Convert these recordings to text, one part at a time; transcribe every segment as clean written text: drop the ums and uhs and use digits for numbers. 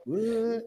What?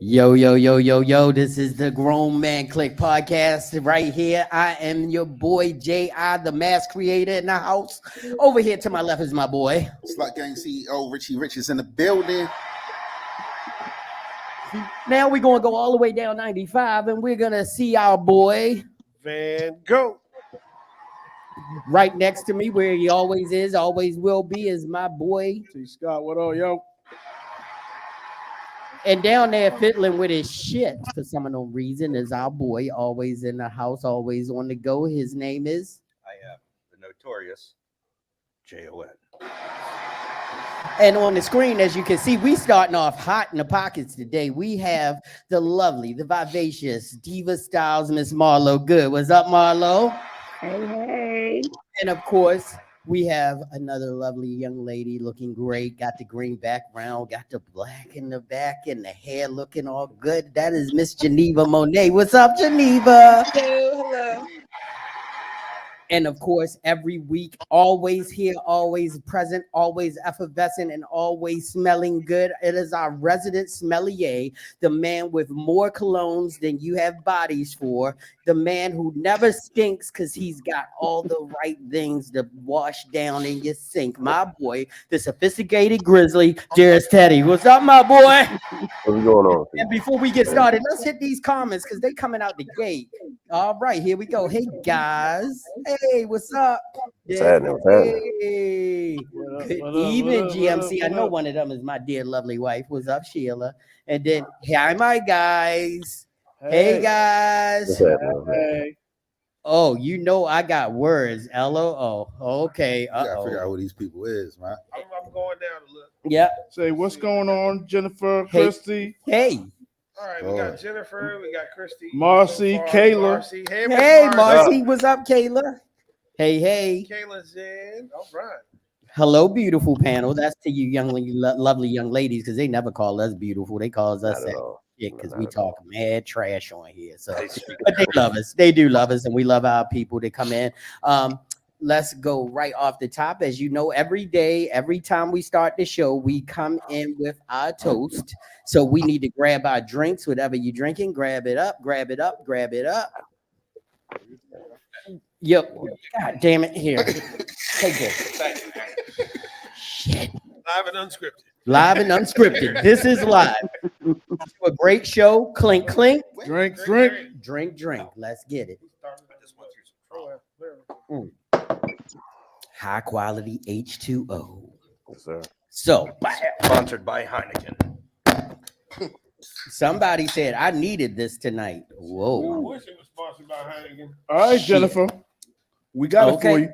Yo, yo, yo, yo, yo. This is the Grown Man Clique podcast right here. I am your boy J.I., the mass creator in the house. Over here to my left is my boy. Slut Gang CEO Richie Rich is in the building. Now we're going to go all the way down 95 and we're going to see our boy Van Gogh. Right next to me, where he always is, always will be, is my boy T. Scott, what up, yo? And down there fiddling with his shit for some unknown reason is our boy, always in the house, always on the go. His name is? I am the notorious J.O.N. And on the screen, as you can see, we starting off hot in the pockets today. We have the lovely, the vivacious Diva Styles, Miss Marlo Good. What's up, Marlo? Hey, hey. And of course, we have another lovely young lady looking great. Got the green background, got the black in the back, and the hair looking all good. That is Miss Geneva Monet. What's up, Geneva? Hello. And of course, every week, always here, always present, always effervescent, and always smelling good. It is our resident sommelier, the man with more colognes than you have bodies for, the man who never stinks because he's got all the right things to wash down in your sink. My boy, the sophisticated grizzly, Jairus Teddy. What's up, my boy? What's going on? And before we get started, let's hit these comments because they coming out the gate. All right, here we go. Hey, guys. Hey, what's up? What's happening? What's happening? Hey. Good evening, GMC. I know one of them is my dear, lovely wife. What's up, Sheila? And then, hi, my guys. Hey, guys. What's happening? Hey. Oh, you know I got words. LOO. Okay. You gotta Uh-oh. figure out who these people is, man. I'm going down a little. Yep. Say, what's going on, Jennifer, Hey. Christy, Hey. All right, we got Jennifer, we got Christy, Marcy, so far, Kayla. Marcy. Hey, Hey, Miss Marcy. What's up, Kayla? Hey. Kayla's in. All right. Hello, beautiful panel. That's to you, lovely young ladies, because they never call us beautiful. They call us Not at that all. shit because Not we at talk mad trash on here. So, They speak but they love us. They do love us, and we love our people that come in. Let's go right off the top. As you know, every day, every time we start the show, we come in with our toast. So we need to grab our drinks, whatever you're drinking, grab it up, grab it up, grab it up. Yep. God damn it. Here. Take this. Shit. Live and unscripted. Live and unscripted. This is live. A great show. Clink, clink. Drink. Drink, drink. Let's get it. High quality H2O. Yes, sir. So, Sponsored by Heineken. somebody said I needed this tonight. I Whoa. wish it was sponsored by Heineken. All right, Shit. Jennifer. We got it for you.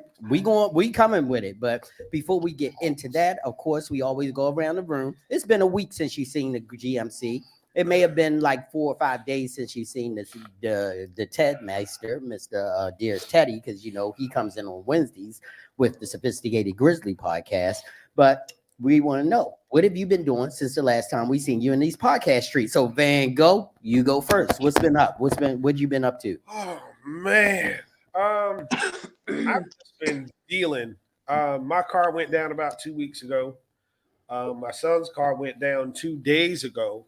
We coming with it. But before we get into that, of course, we always go around the room. It's been a week since you've seen the GMC. It may have been like 4 or 5 days since you've seen the Ted Master, Mr. Dearest Teddy, because you know he comes in on Wednesdays with the Sophisticated Grizzly podcast. But we want to know, what have you been doing since the last time we seen you in these podcast streets? So Van Gogh, you go first. What's been up? What you been up to? Oh man. I've just been dealing. My car went down about 2 weeks ago. My son's car went down 2 days ago.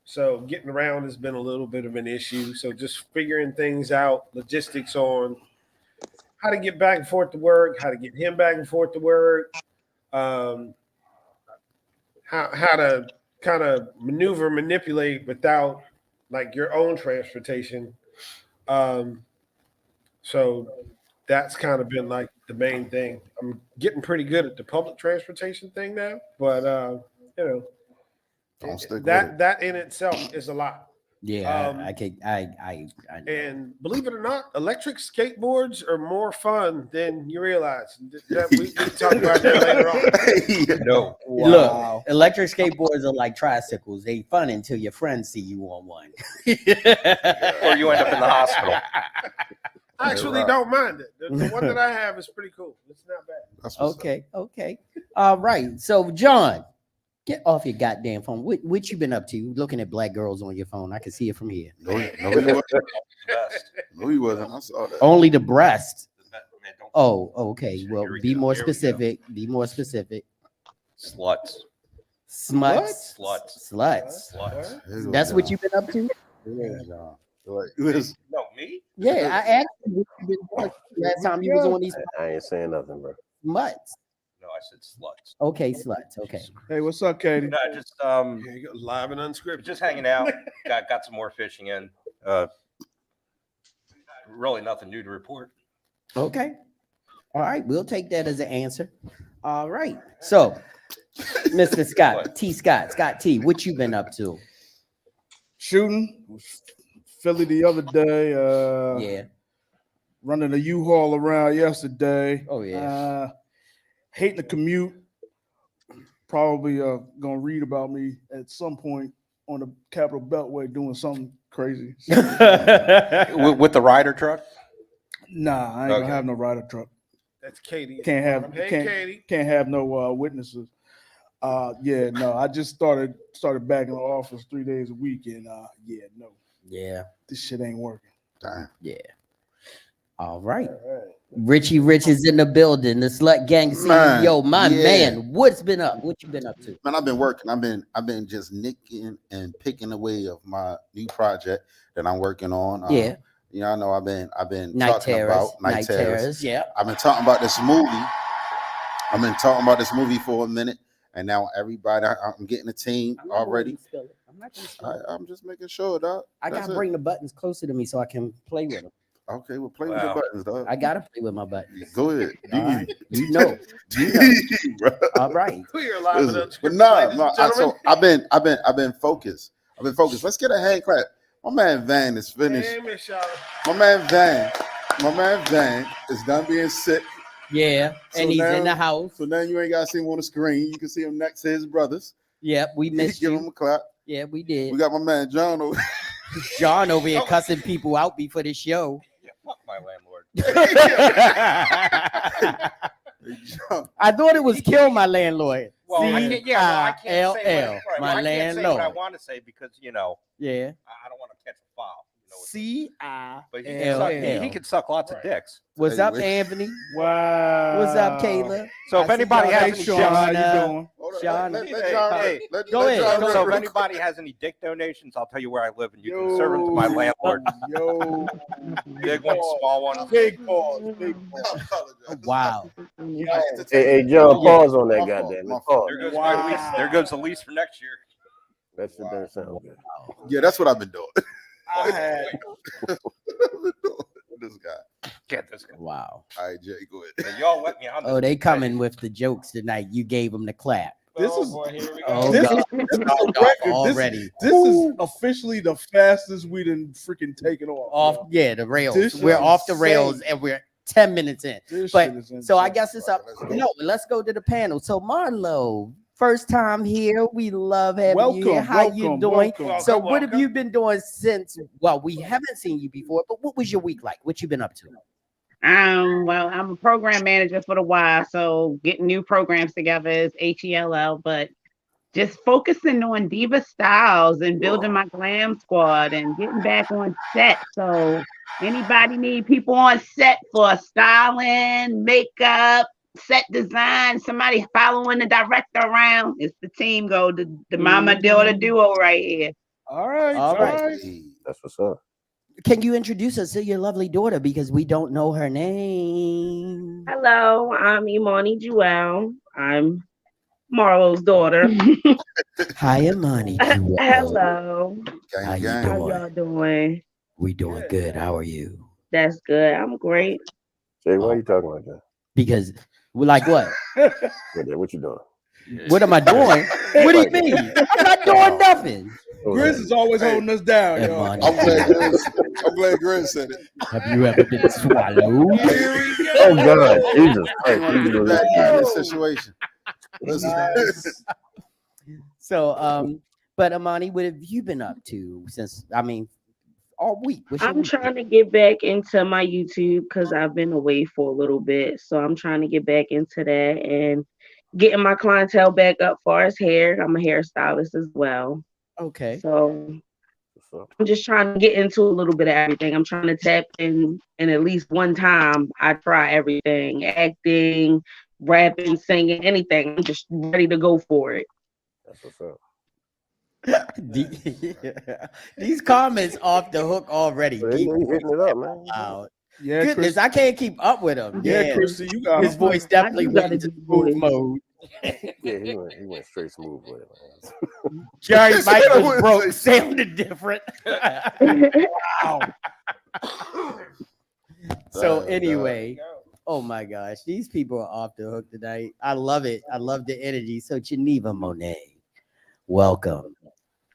So getting around has been a little bit of an issue. So just figuring things out, logistics on how to get back and forth to work, how to get him back and forth to work, how to kind of manipulate without like your own transportation. So that's kind of been like the main thing. I'm getting pretty good at the public transportation thing now, but you know, Don't stick with that it. that in itself is a lot. Yeah, Um, I know. And believe it or not, electric skateboards are more fun than you realize. We can talk about that later on. No. Look, electric skateboards are like tricycles. They fun until your friends see you on one. Or you end up in the hospital. I actually don't mind it. The one that I have is pretty cool. It's not bad. That's what's up. Okay. All right. So, John, get off your goddamn phone. What you been up to? Looking at black girls on your phone. I can see it from here. No, he wasn't. Best. No, he wasn't. I saw that. Only the breast. Man, don't- Oh, okay. Well, Here we be go, more here we go. specific. Be more specific. Sluts. Smuts. Sluts. Sluts. Sluts. Here you go, That's what John. you've been up to? Yeah, John. Like, listen, No, me? Yeah, I asked you what you been doing last time you was on these I ain't saying nothing, bro. smuts. No, I said sluts. Okay, sluts. Okay. Hey, what's up, Katie? No, just Here you go, live and unscripted. just hanging out. Got some more fishing in. Really nothing new to report. Okay. All right. We'll take that as an answer. All right. So, Mr. Scott, Scott T, what you been up to? Shooting. Philly the other day. Yeah. Running a U-Haul around yesterday. Oh, yeah. Hating the commute. Probably gonna read about me at some point on the Capitol Beltway doing something crazy. With the rider truck? Nah, I ain't Okay. gonna have no rider truck. That's Katie. Can't have Hey, can't, Katie. can't have no witnesses. Yeah, no. I just started back in the office 3 days a week, and yeah, no, Yeah. this shit ain't working. damn. Yeah. All right. All right. Richie Rich is in the building. The Slut Gang CEO, my yeah. man. What's been up? What you been up to? Man, I've been working. I've been just nicking and picking away of my new project that I'm working on. Yeah. You know, I know I've been Night talking Terrors. about Night Terrors. Yeah. I've been talking about this movie. I've been talking about this movie for a minute, and now everybody, I'm getting a team I'm not gonna already. spill it. I'm not gonna spill it. I'm just making sure, dog. I That's gotta it. bring the buttons closer to me so I can play with them. Okay, well, play with your Wow. buttons, dog. I gotta play with my buttons. Go ahead. All right. You know. Bro. All right. We are live and Listen, unscripted. but no, ladies no. and gentlemen. I've been focused. Let's get a hand clap. My man Van is finished. Hey, Miss Charlotte. My man Van is done being sick. Yeah. So And he's now- in the house. So now you ain't gotta see him on the screen. You can see him next to his brothers. Yep. We missed Give you. him a clap. Yeah, we We did. got my man John over. John over here cussing people out before the show. Yeah, fuck my landlord. John. I thought it was kill my landlord. Well, I can't, I can't say C-I-L-L, what, my I can't say what I landlord. want to say because, you know, Yeah. I don't want to catch a foul. You C-I-L-L. But L. he can suck lots of dicks. What's Hey, up, wait. Anthony? Wow. What's up, Kayla? So if anybody Hey, has any Sean, how you Shauna. doing? Hold on, Sean, let Hey, John hey, let go ahead, John go rip So if real anybody has any dick donations, I'll tell you where I live and you can serve them to my landlord. Yo. Big one, small one. Big pause. Big quick. I pause. apologize. Wow. Yo. Hey, John, Yeah. pause on that, My fault, goddamn my it. fault. There goes Wow. my lease. There goes the lease for next year. That shit doesn't sound good. Yeah, that's what I've been doing. I had This guy. Get this guy. Wow. All right, Jay, go ahead. Hey, y'all let me on. Oh, they coming with the jokes tonight. You gave them the clap. this is boy, here we go. Oh, this God. is this is Oh, the God, record. already. This is officially the fastest we done freaking taken off. Off, yo. yeah, the rails. This We're is off the rails insane. and we're 10 minutes in. This But shit is so I insane. guess it's up. Let's go. No, let's go to the panel. So Marlo, first time here. We love having you here. Welcome, How you welcome, doing? welcome. So Welcome, what have welcome. you been doing since? Well, we haven't seen you before, but what was your week like? What you been up to? Well, I'm a program manager for the Y, so getting new programs together is HELL, but just focusing on diva styles and building my glam squad and getting back on set. So anybody need people on set for styling, makeup, set design, somebody following the director around, it's the team go, the mama daughter duo right here. All right, All all right. right. That's what's up. Can you introduce us to your lovely daughter because we don't know her name? Hello, I'm Imani Jewel. I'm Marlo's daughter. Hi, Imani. Jewel. Hello. Gang, How you gang. How doing? y'all doing? We doing good. How are you? That's good. I'm great. Jay, why are you talking like that? Because we're like what? What you doing? What am I doing? What do you mean? I'm not doing nothing. Grizz is always Hey, holding us down, yo. Imani, I'm glad Grizz said it. have you ever been swallowed? Here we go. Oh God, Jesus I want to Christ! get it back in this situation. Listen. Nice. So, but Imani, what have you been up to since? I mean, all week. What's your I'm week? trying to get back into my YouTube because I've been away for a little bit. So I'm trying to get back into that and getting my clientele back up far as hair. I'm a hairstylist as well. Okay. So What's up? I'm just trying to get into a little bit of everything. I'm trying to tap in, and at least one time I try everything: acting, rapping, singing, anything. I'm just ready to go for it. That's what's up. These comments off the hook already. But he hitting it up, man. Wow. Yeah, Goodness, Chris, I can't keep up with him. yeah, Chrissy, you got His him. voice definitely I do went gotta into do smooth voice. mode. Yeah, he went straight smooth with it, man. Jerry's mic I was wouldn't broke, say sounded different. Wow. So Oh, God. anyway, oh my gosh, these people are off the hook tonight. I love it. I love the energy. So Geneva Monet, welcome.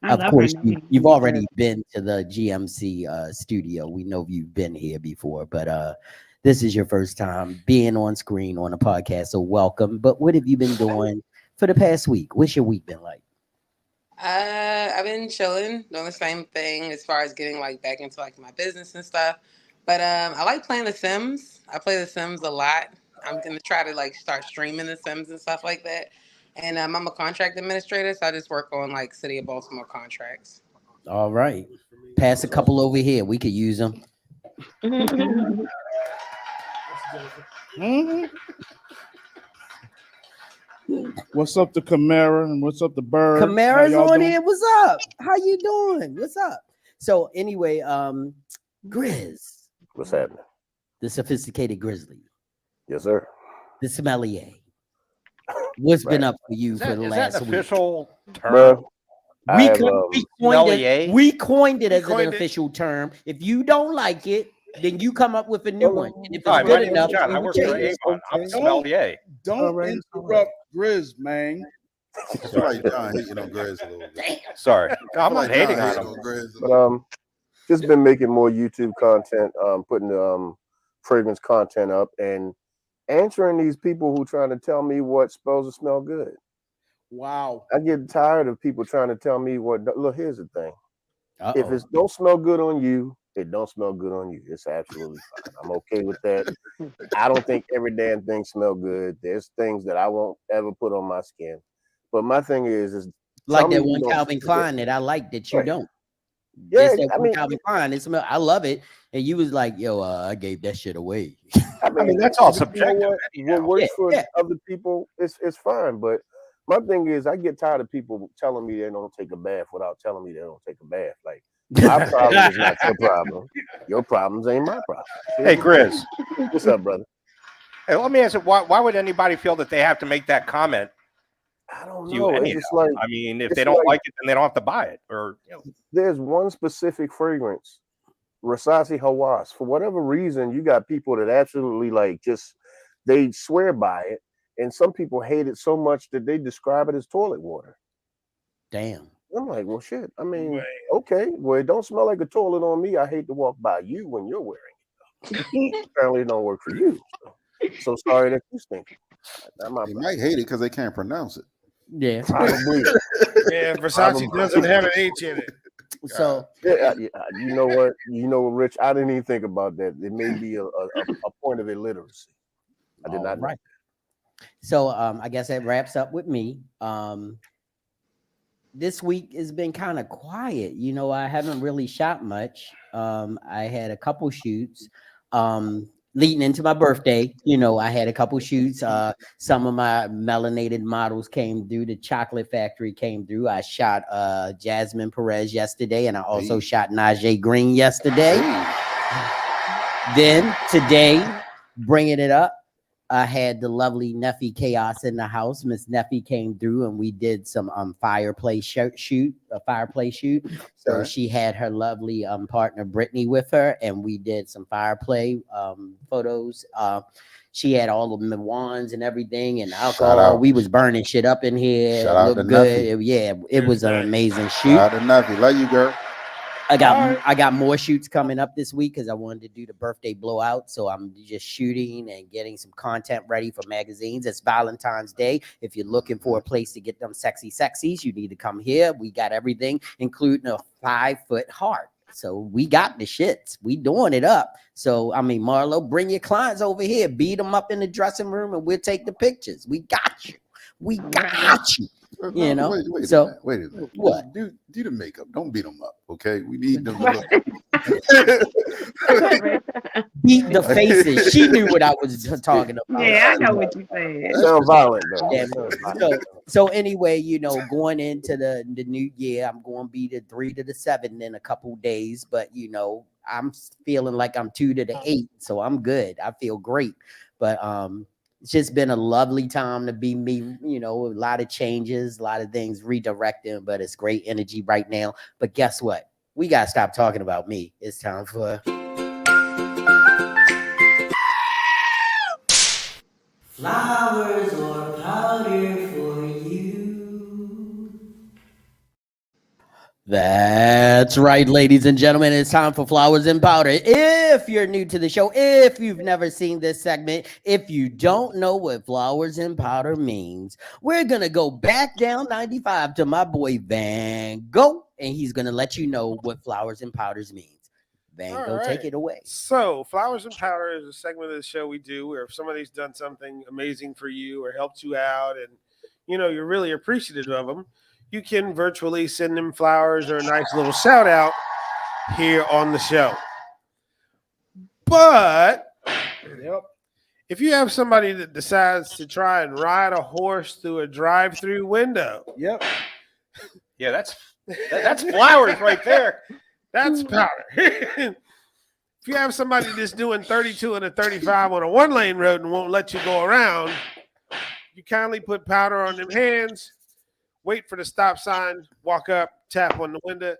I Of love course, her name. you've already been to the GMC studio. We know you've been here before, but this is your first time being on screen on a podcast. So welcome. But what have you been doing for the past week? What's your week been like? I've been chilling, doing the same thing as far as getting like back into like my business and stuff. But I like playing The Sims. I play The Sims a lot. I'm gonna try to like start streaming The Sims and stuff like that. And I'm a contract administrator, so I just work on like City of Baltimore contracts. All right. Pass a couple over here. We could use them. Mhm. What's up to Camara and what's up to Bird? How Camara's y'all on doing? here. What's up? How you doing? What's up? So anyway, Grizz, What's happening? the sophisticated grizzly, Yes, sir. the sommelier. What's been up for you Is for that, the is that last an week? official term? Bro, I We, have, sommelier? we coined it as coined an it. official term. If you don't like it, then you come up with a new one. And if it's Hi, my good name is enough, John. I we work for change it. Avon. I'm a sommelier. Don't All right. interrupt Grizz, man. I feel like John hating on Grizz a little bit. Sorry, I I'm feel not like hating John on hating him. on Grizz a But little just been making more YouTube content, putting fragrance content up, and answering these people who trying to tell me what's supposed to smell good. Wow. I get tired of people trying to tell me what. Look, here's the thing: if Uh-oh. it don't smell good on you, it don't smell good on you. It's absolutely fine. I'm okay with that. I don't think every damn thing smell good. There's things that I won't ever put on my skin. But my thing is Like tell me that you one don't- Calvin Klein that I like that you Right. don't. Yeah, They said I mean, Calvin Klein. It smell. I love it. And you was like, yo, I gave that shit away. I mean, that's all you know subjective. What works for Yeah. other people is fine. But my thing is, I get tired of people telling me they don't take a bath without telling me they don't take a bath. Like, my problem is not your problem. Your problems ain't my problem. Hey, Grizz. What's up, brother? Hey, let me ask you, why would anybody feel that they have to make that comment? I don't to you know. It's anyhow? just like, I mean, if it's they don't like- like it, then they don't have to buy it. Or there's one specific fragrance, Rasasi Hawass. For whatever reason, you got people that absolutely like just they swear by it, and some people hate it so much that they describe it as toilet water. Damn. I'm like, well, shit. I mean, Man. okay, well, it don't smell like a toilet on me. I hate to walk by you when you're wearing it. Apparently, it don't work for you. So sorry that you stink. Not my They problem. might hate it because they can't pronounce it. Yeah. Probably. Yeah, Versace doesn't have an H in it. So Yeah, you know what? Rich, I didn't even think about that. It may be a point of illiteracy. I did not know. right. So I guess that wraps up with me. This week has been kind of quiet. You know, I haven't really shot much. I had a couple shoots. Leading into my birthday, you know, I had a couple shoots. Some of my melanated models came through. The Chocolate Factory came through. I shot Jasmine Perez yesterday, and I also shot Najee Green yesterday. Then today, bringing it up, I had the lovely Neffy Chaos in the house. Miss Neffy came through, and we did some fireplace shoot. So Okay. she had her lovely partner Brittany with her, and we did some fireplay photos. She had all of the wands and everything, and alcohol. out. We was burning shit up in here. Shout It out looked to good. Neffy. It was an amazing shoot. Shout out to Neffy. Love you, girl. I got more shoots coming up this week because I wanted to do the birthday blowout. So I'm just shooting and getting some content ready for magazines. It's Valentine's Day. If you're looking for a place to get them sexy sexies, you need to come here. We got everything, including a 5-foot heart. So we got the shits. We doing it up. So, I mean, Marlo, bring your clients over here. Beat them up in the dressing room and we'll take the pictures. We got you. We got you. You know, wait a minute. What? Do the makeup. Don't beat them up, okay? We need them to look. Beat the faces. She knew what I was talking about. Yeah, I know what you said. Sound violent though. Yeah. So anyway, you know, going into the new year, I'm going to be the 3 to the 7 in a couple days, but you know, I'm feeling like I'm 2 to the 8, so I'm good. I feel great, but it's just been a lovely time to be me, you know, a lot of changes, a lot of things redirecting, but it's great energy right now. But guess what? We got to stop talking about me. It's time for flowers or powder for you. That's right, ladies and gentlemen. It's time for Flowers and Powder. If you're new to the show, if you've never seen this segment, if you don't know what Flowers and Powder means, we're going to go back down 95 to my boy Van Gogh, and he's going to let you know what Flowers and Powders means. Van Gogh, take it away. So, Flowers and Powder is a segment of the show we do where if somebody's done something amazing for you or helped you out and, you know, you're really appreciative of them, you can virtually send them flowers or a nice little shout out here on the show. But if you have somebody that decides to try and ride a horse through a drive-through window, yeah, that's flowers right there. That's powder. If you have somebody that's doing 32 and a 35 on a 1-lane road and won't let you go around, you kindly put powder on them hands, wait for the stop sign, walk up, tap on the window,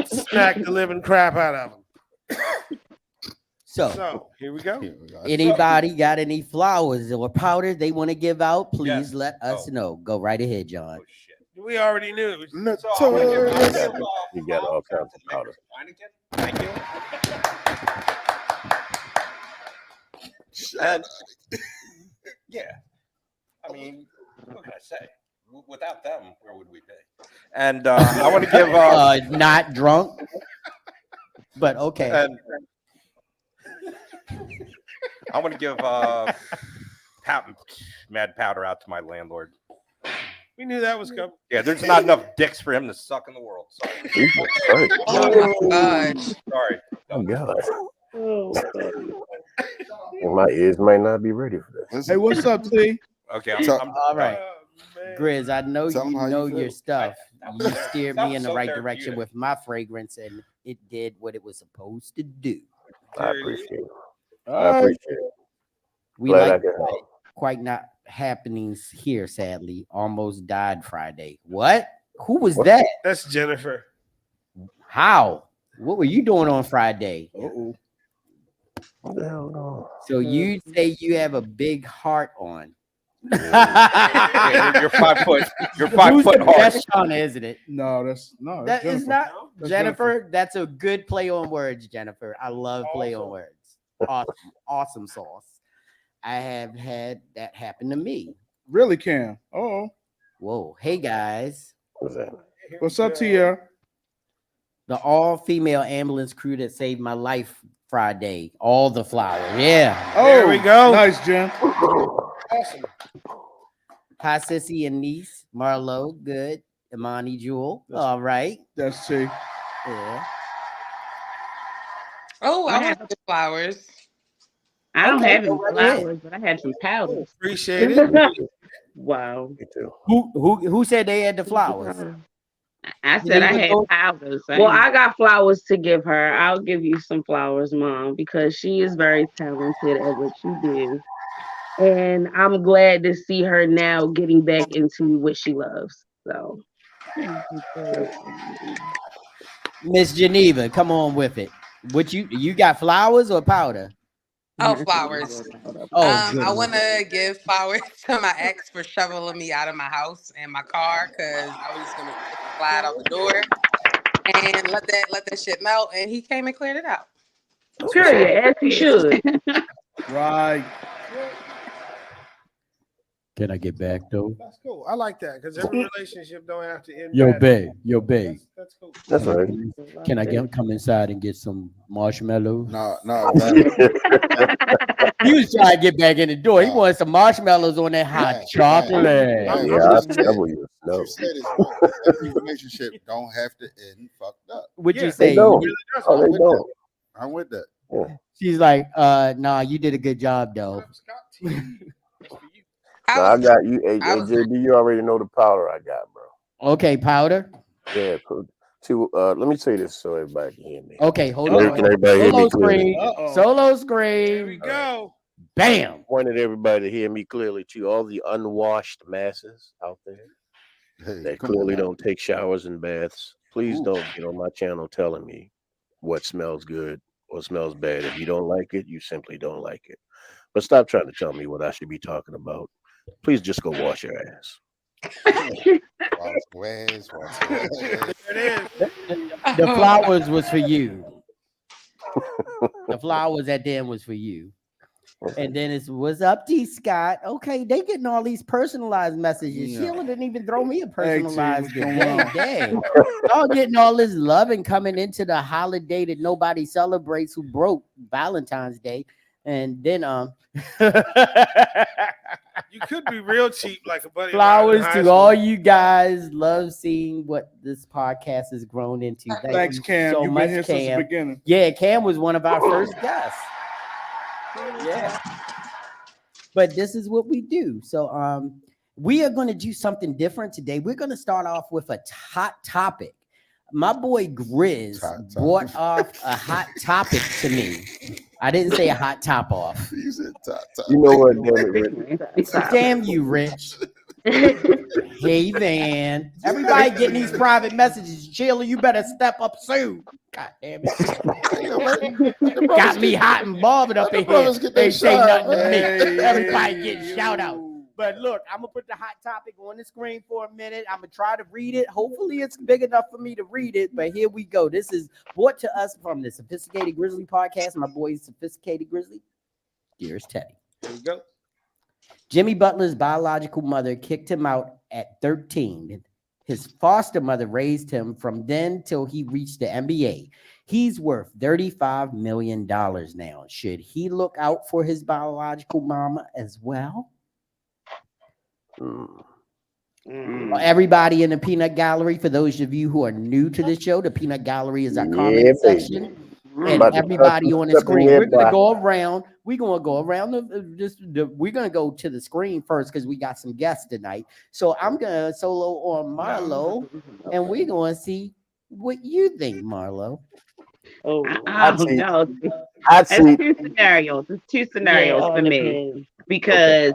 smack the living crap out of them. So here we go. Anybody got any flowers or powder they want to give out? Please let us know. Go right ahead, John. Oh, shit. We already knew. You got all kinds of powder. Thank you. And yeah, I mean, what can I say? Without them, where would we be? And I want to give not drunk, but okay. And I want to give mad powder out to my landlord. We knew that was coming. Yeah, there's not enough dicks for him to suck in the world. Sorry. Jesus Christ. Oh my gosh. Sorry. Oh God. Oh, God. And my ears might not be ready for this. Hey, what's up, T? Okay, So- All right. Man. Grizz, I know Tell 'em you how you know feel. your stuff. You steered me in the so right direction therapeutic. with my fragrance, and it did what it was supposed to do. I appreciate it. All I right. appreciate it. We Glad I like could help. quite not happenings here, sadly. Almost died Friday. What? Who was What? that? That's Jennifer. How? What were you doing on Friday? Uh-oh. What the hell going on? So you say you have a big heart on. Yeah, you're 5 foot. You're 5 Who's foot the hard. best Shauna, isn't it? No, that's That is Jennifer. not That's Jennifer. That's a good play on words, Jennifer. I love play on Awesome. words. Awesome, awesome sauce. I have had that happen to me. Really, Cam. Oh, Whoa, hey guys, What's that? what's up, Tia? the all-female ambulance crew that saved my life Friday. All the flowers, yeah. Oh, There we go. Nice, Jen. Awesome. Hi, Sissy and niece Marlo. Good, Imani Jewel. That's- All right, That's T. yeah. Oh, I I want have- to get flowers. I don't Okay, have any go right ahead. flowers, but I have some powders. Appreciate it. Wow. Me too. Who said they had the flowers? I said I Did had you- powders. Well, I got flowers to give her. I'll give you some flowers, Mom, because she is very talented at what she do. And I'm glad to see her now getting back into what she loves. So Miss Geneva, come on with it. What you got flowers or powder? Oh, flowers. Oh, I goodness. want to give flowers to my ex for shoveling me out of my house and my car because I was just gonna slide out the door and let that shit melt. And he came and cleared it out. period, as he should. Right. Can I get back though? That's cool. I like that because every relationship don't have to end. Yo, badly. babe. That's cool. That's right. Can I come inside and get some marshmallows? No, man. He was trying to get back in the door. He No. wanted some marshmallows on that hot Man, chocolate. man. Yeah, I double you. No. You said it's wrong. Every relationship don't have to end fucked up. Would Yeah, you say? don't. Really does. Oh, they with don't. I'm with that. She's like, nah, you did a good job though. Scott T. That's for you. No, I got you. Hey, I was- JB, you already know the powder I got, bro. Okay, powder. Yeah, cool. See, let me say this so everybody can hear me. Okay, hold Can on. everybody hear Solo me clearly? screen. Uh-oh. Solo There we screen. go. Bam. Wanted everybody to hear me clearly to all the unwashed masses out there Hey, that come on clearly now. don't take showers and baths. Please Ooh. don't get on my channel telling me what smells good or smells bad. If you don't like it, you simply don't like it. But stop trying to tell me what I should be talking about. Please just go wash your ass. Where's There it is. The flowers was for you. The flowers at the end was for you. And then it's what's up, D Scott? Okay, they getting all these personalized messages. Yeah. Sheila didn't even throw me a Hey, T, personalized what's good going day. on? Dang. Y'all getting all this love and coming into the holiday that nobody celebrates who broke Valentine's Day. And then You could be real cheap like a buddy. of mine in flowers high to school. all you guys. Love seeing what this podcast has grown into. Thank Thanks, you Cam. so You've much, been here since the Cam. beginning. Yeah, Cam was one of our first guests. Yeah. But this is what we do. So we are going to do something different today. We're going to start off with a hot topic. My boy Grizz Hot topic. brought off a hot topic to me. I didn't say a hot top off. You said top. You know what, damn it, Rick? Damn you, Rich. Hey, Van. Everybody getting these private messages. Sheila, you better step up soon. God damn it. Got me hot and bothered up in here. brothers get They their say shine, nothing to me. Hey, Everybody hey, getting yo. shout out. But look, I'm gonna put the hot topic on the screen for a minute. I'm gonna try to read it. Hopefully, it's big enough for me to read it. But here we go. This is brought to us from the Sophisticated Grizzly podcast. My boy, Sophisticated Grizzly. Here's Teddy. There we go. Jimmy Butler's biological mother kicked him out at 13. His foster mother raised him from then till he reached the NBA. He's worth $35 million now. Should he look out for his biological mama as well? Everybody in the Peanut Gallery, for those of you who are new to the show, the Peanut Gallery is our Yeah, comment baby. section. And About to everybody cut on the some stuff in screen, there, we're gonna boy. go around. We're gonna go around we're gonna go to the screen first because we got some guests tonight. So I'm gonna solo on Marlo, and we're gonna see what you think, Marlo. Oh, Hot Oh seat. no. Hot There's seat. two scenarios. There's two yeah, scenarios all for me. depends. Because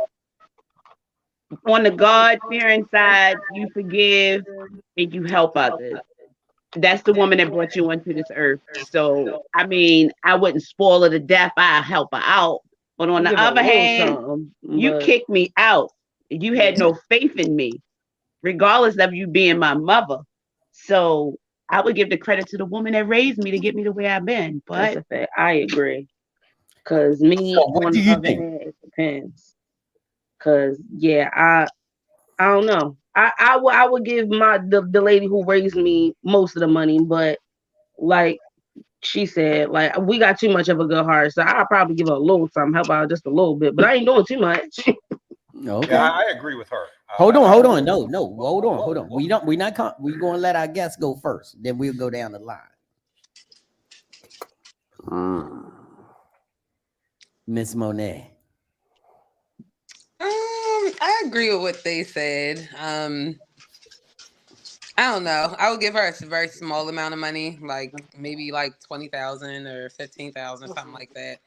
on the God-fearing side, you forgive and you help others. That's the woman that brought you onto this earth. So, I mean, I wouldn't spoil her to death. I help her out. But on the Give her a other little hand, something, you but kicked me out. You had no faith in me, regardless of you being my mother. So I would give the credit to the woman that raised me to get me the way I've been. that's But a fact. I agree. Cause me, So what on do the you other think? hand, it depends. Cause yeah, I don't know. I would give the lady who raised me most of the money, but like she said, like we got too much of a good heart, so I'll probably give her a little something, help out just a little bit, but I ain't doing too much. Okay. Yeah, I agree with her. Hold on. No, hold on. We're gonna let our guests go first. Then we'll go down the line. Miss Monet. I agree with what they said. I don't know. I would give her a very small amount of money, like maybe like 20,000 or 15,000, something like that,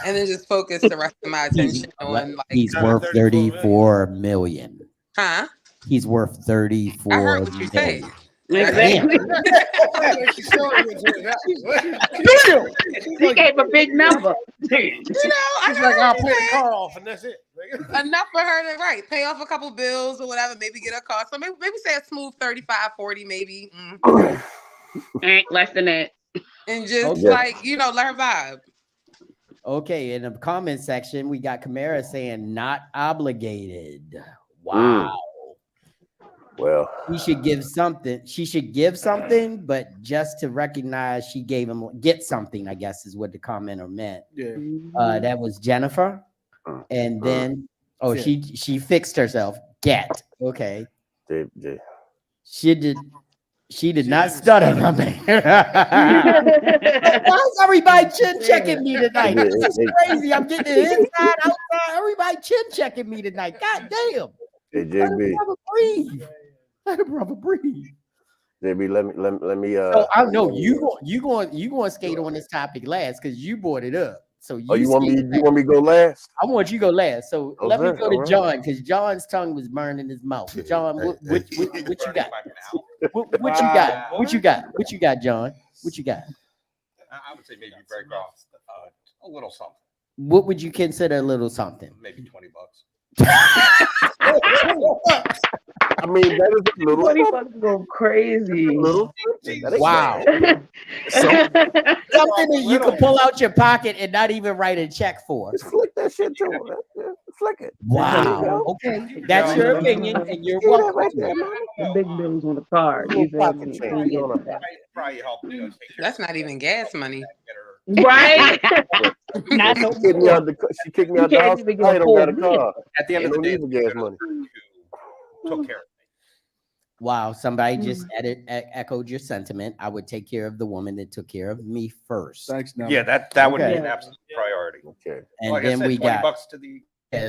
and then just focus the rest of my attention on like. He's worth 34 million. Huh? He's worth 34 I heard what you said. million. Exactly. She gave a big number. She's like, I'll pay the car off, and that's it. Enough for her to pay off a couple bills or whatever, maybe get a car. So maybe say a smooth 35, 40, maybe. Ain't less than that. And just Okay. let her vibe. Okay, in the comment section, we got Kamara saying not obligated. Wow. Well, She should give something, but just to recognize she gave him get something, I guess is what the commenter meant. Yeah. That was Jennifer. And then Yeah. she fixed herself. Get. Okay. J. She did not stutter, my man. Why is everybody chin checking me tonight? This is crazy. I'm getting it inside, outside. Everybody chin checking me tonight. God damn. Hey, Let JB. a brother breathe. Let a brother breathe. JB, let me. So I know you going to skate on this topic last because you brought it up. So you want me to go last? I want you to go last. So let me go to right. John because John's tongue was burning his mouth. John, what you got? What you got? What you got? What you got, John? What you got? I would say maybe break off a little something, What would you consider a little something? maybe $20. I mean, that is a little. 20 bucks go crazy. Little. Wow. Something that you can pull out your pocket and not even write a check for. Just flick that shit to him. Flick it. Wow. Okay. That's your opinion and you're welcome. The big bills on the card. You feel Pocket me? change. You know, Probably help. That's not even gas money. Right? Not no She kicked me out she kicked me out the house. I don't got a car. At the end of the Don't day, need the gas money. took care of it. Wow. Somebody just echoed your sentiment. I would take care of the woman that took care of me first. Thanks. Now. Yeah, that would be Okay. an absolute priority. Okay. And Like then I said, we 20 got bucks to the.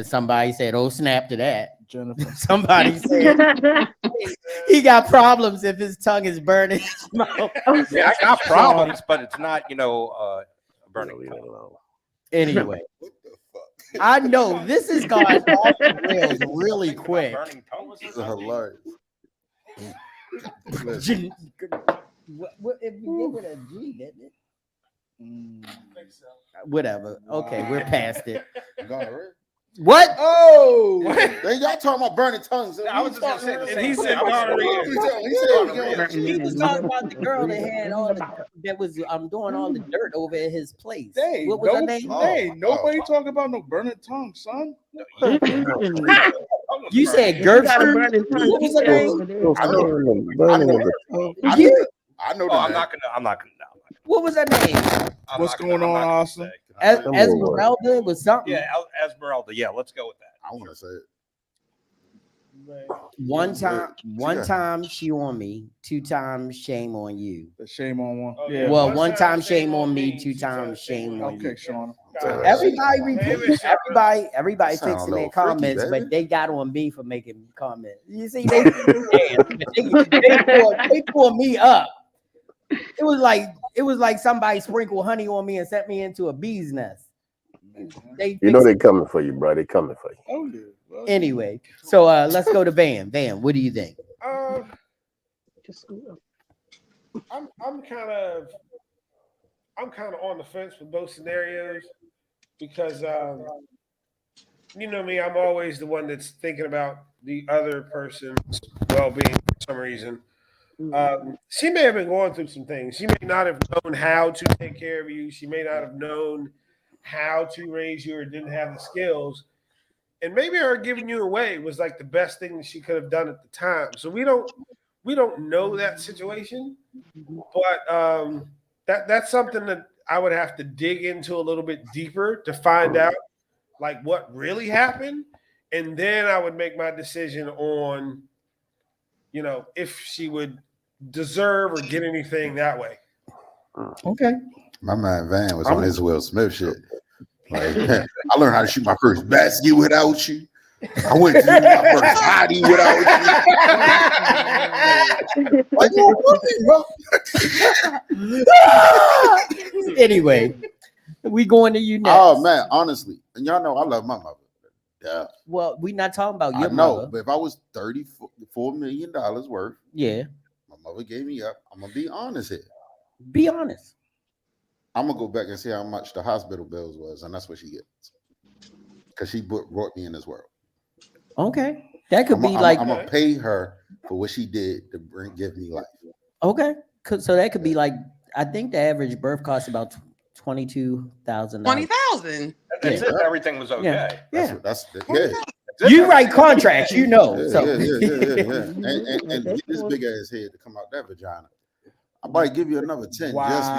somebody said, "Oh snap!" to that. Jennifer. Somebody said he got problems if his tongue is burning his mouth. Yeah, I got problems, but it's not, a burning. Leave it alone. Anyway, I know this is going off the rails really quick. Burning tongue. This is hilarious. What if you give it a G, didn't it? Whatever. Okay, we're past it. Gonorrhea. What? Oh, Then y'all talking about burning tongues. I was just gonna say the And same he thing. said I was- gonorrhea. He was talking about the girl that had all the doing all the dirt over at his place. Hey, What was her name? nobody talking about no burning tongue, son. You said You got a Gertrude. burning tongue. What was her name? I know Oh, I'm not gonna. What was her name? What's going on, Austin? Esmeralda was something. Yeah, Esmeralda. Yeah, let's go with that. I want to say it. One time, one got- time she on me, 2 times shame on you. The shame on one. Oh, Yeah. Well, one time shame on me, 2 times shame on Okay, you. Sean. Everybody repeat. Everybody Sound a fixing little their freaky, comments, baby. but they got on me for making comments. You see, they pull me up. It was like somebody sprinkled honey on me and sent me into a bee's nest. They You know fixed they it. coming for you, bro. They coming for you. Oh yeah. Well, Anyway, so let's go to Van. Van, what do you think? I'm kind of on the fence with both scenarios because you know me, I'm always the one that's thinking about the other person's well-being for some reason. She may have been going through some things. She may not have known how to take care of you. She may not have known how to raise you or didn't have the skills. And maybe her giving you away was like the best thing that she could have done at the time. So we don't know that situation, but that's something that I would have to dig into a little bit deeper to find out like what really happened, and then I would make my decision on, you know, if she would deserve or get anything that way. Okay. My man Van was on his Will Smith shit. Like, I learned how to shoot my first basket without you. I went to my first body without you. Like, Anyway, we going to you next. oh man, honestly, and y'all know I love my mother. Yeah, Well, we're not talking about I your know, mother. but if I was $34 million worth, Yeah. my mother gave me up. I'm gonna be honest here. Be honest. I'm gonna go back and see how much the hospital bills was, and that's what she gets. Because she brought me in this world. Okay. That could be I'm like gonna pay her for what she did to give me life. okay. So that could be like I think the average birth costs about $22,000. 20,000. That's Yeah. if everything was okay. Yeah. That's yeah. That's if You everything write was contracts, okay. you know. Yeah, So yeah. And get this big ass head to come out that vagina. I might give you another 10 Wow. just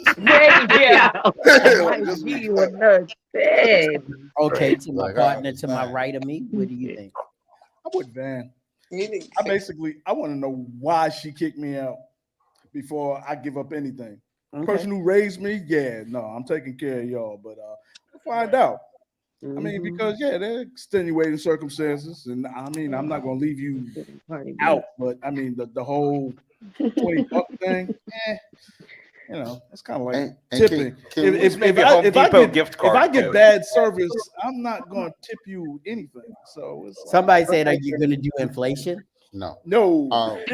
because. Might give you another 10. okay, to my Like, partner oh, to my man. right of me. What do you think? I'm with Van. You need- I want to know why she kicked me out before I give up anything. The Okay. person who raised me, yeah, no, I'm taking care of y'all, but we'll find out. I mean, because they're extenuating circumstances, and I mean, I'm not gonna leave you out, but I mean, the whole $20 thing, you know, it's kind of like And tipping. can we- If maybe a I Home Depot get gift if card I get too. bad service, I'm not gonna tip you anything. So it's Somebody said, are you gonna do inflation? no. no.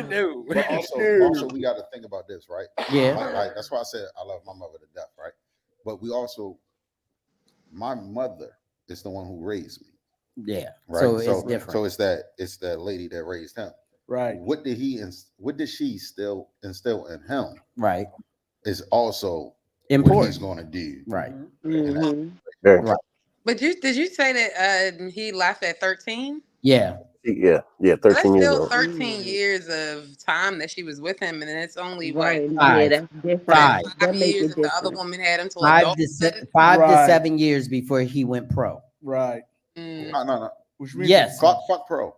No. But also we got to think about this, right? Yeah. Like, that's why I said I love my mother to death, right? But we also, my mother is the one who raised me, Yeah. right? So it's different. So it's that lady that raised him. Right. What did she still instill in him right. is also what Important. he's going to do. Right. Mhm. But did you say that he left at 13? Yeah. Yeah, That's 13 years still old. 13 years of time that she was with him, and then it's only Right. what Five. Yeah, that's different. Five. That makes years it that the other different. woman had him till 5 adulthood. to Right. 7 years before he went pro. Right. Mm. No. Which means Yes. Fuck pro.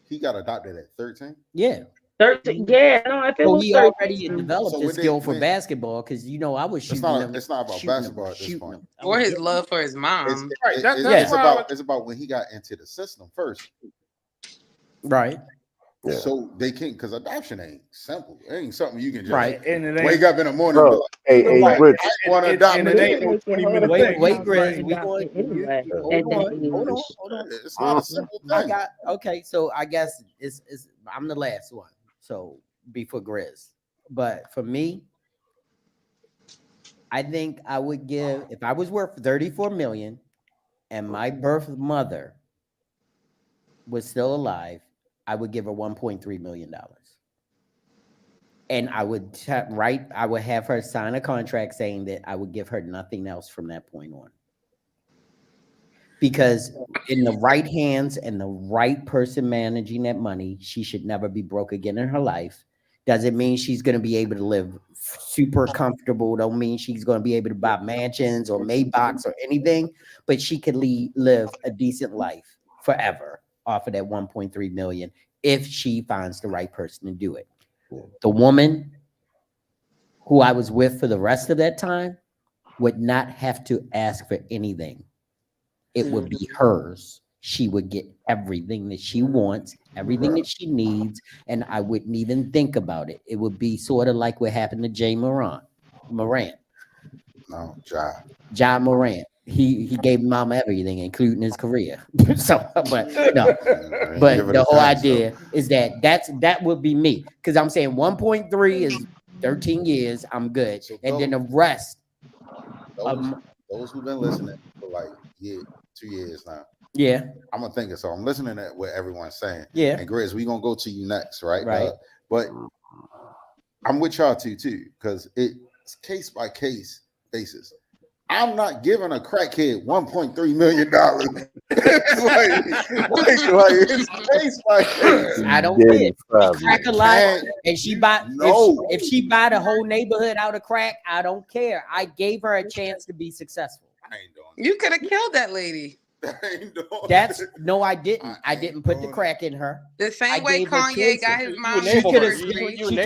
He got adopted at 13. Yeah. 13. Yeah, no, if it So was he 13. already developed So the when they- skill for when- basketball because you know I was shooting them. It's not about shooting them, basketball at this shooting point. them. I Or was his getting- love for his mom. Right, that's why It's about when he got into the system first. Right. Yeah. So they can't, because adoption ain't simple. It ain't something you can just Right. and it ain't wake up in the morning and be Bro, like, hey, like, Rich, I want to adopt and me. it ain't no 20-minute Wait, thing. wait, Right. Grizz. We Adopted going. anyway. Hold At that on. Hold on. age. Hold on. It's not a simple I thing. got okay. So I guess it's I'm the last one. So before Grizz, but for me, I think I would give if I was worth 34 million, and my birth mother was still alive, I would give her 1.3 million dollars, and I would I would have her sign a contract saying that I would give her nothing else from that point on. Because in the right hands and the right person managing that money, she should never be broke again in her life. Doesn't mean she's going to be able to live super comfortable. Don't mean she's going to be able to buy mansions or Maybachs or anything, but she could live a decent life forever. off of that 1.3 million if she finds the right person to do it. Yeah. The woman who I was with for the rest of that time would not have to ask for anything. It would be hers. She would get everything that she wants, everything that she needs, and I wouldn't even think about it. It would be sort of like what happened to Jay Morant. No, Ja Morant. He gave mama everything, including his career. So, but no, but the whole idea is that would be me, because I'm saying 1.3 is 13 years. I'm good, So and then the rest. Those who've been listening for like 2 years now. Yeah, I'm gonna think it. So I'm listening to what everyone's saying. Yeah. And Grizz, we gonna go to you next, right? Right. But I'm with y'all too, because it's case by case basis. I'm not giving a crackhead $1.3 million. It's case by case. I don't care. She crack a lot, and she buy if she buy the whole neighborhood out of crack, I don't care. I gave her a chance to be successful. I ain't doing You could have killed that lady. No, I didn't. I didn't put the crack in her. The same way Kanye got his mom. She could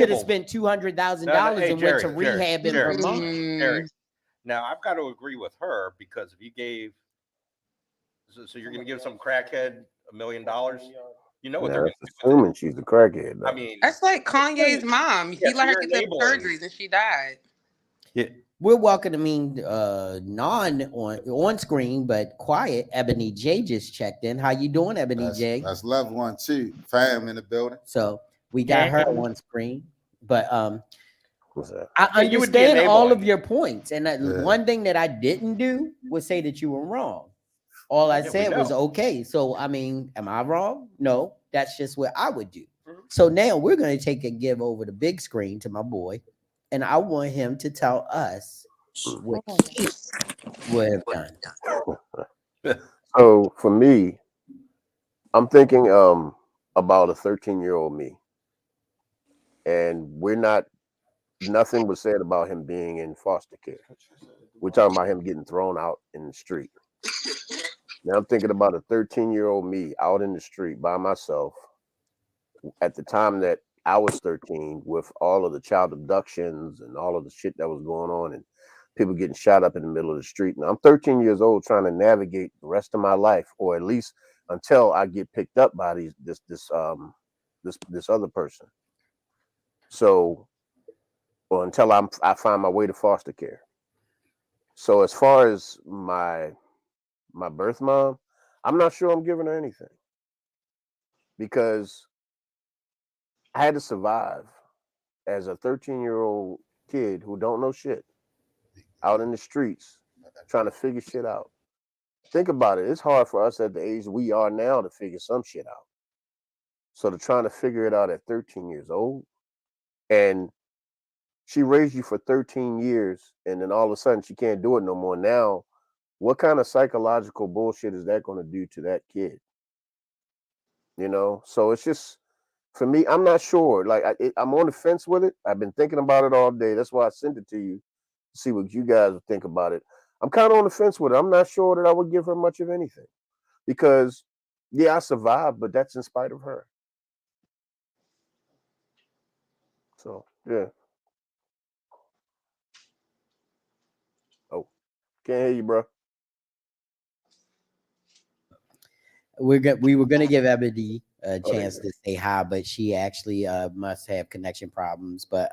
have spent $200,000 and went to rehab in Vermont. Jerry. Now I've got to agree with her, because if you gave, so you're going to give some crackhead $1 million, you know what they're going to do. Assuming she's the crackhead. I mean, that's like Kanye's mom. He let her get them surgeries and she died. Yeah. We're welcoming non on screen but quiet Ebony J just checked in. How you doing, Ebony J? That's love 1 2. Fam in the building. So we got her on screen, but What's that? I understand all of your points, and one thing that I didn't do was say that you were wrong. All I said was okay. So I mean, am I wrong? No, that's just what I would do. So now we're gonna take a give over the big screen to my boy, and I want him to tell us what he would have done. So for me, I'm thinking about a 13-year-old me, and nothing was said about him being in foster care. We're talking about him getting thrown out in the street. Now I'm thinking about a 13-year-old me out in the street by myself at the time that I was 13, with all of the child abductions and all of the shit that was going on and people getting shot up in the middle of the street. Now I'm 13 years old trying to navigate the rest of my life, or at least until I get picked up by this other person. So, or until I find my way to foster care. So as far as my birth mom, I'm not sure I'm giving her anything, because I had to survive as a 13-year-old kid who don't know shit out in the streets trying to figure shit out. Think about it. It's hard for us at the age we are now to figure some shit out. So to trying to figure it out at 13 years old, and she raised you for 13 years, and then all of a sudden she can't do it no more. Now, what kind of psychological bullshit is that going to do to that kid? You know, so it's just, for me, I'm not sure. Like, I'm on the fence with it. I've been thinking about it all day. That's why I sent it to you to see what you guys would think about it. I'm kind of on the fence with it. I'm not sure that I would give her much of anything, because, yeah, I survived, but that's in spite of her. So, yeah. Oh, can't hear you, bro. We were gonna give Ebony a chance to say hi, but she actually must have connection problems. But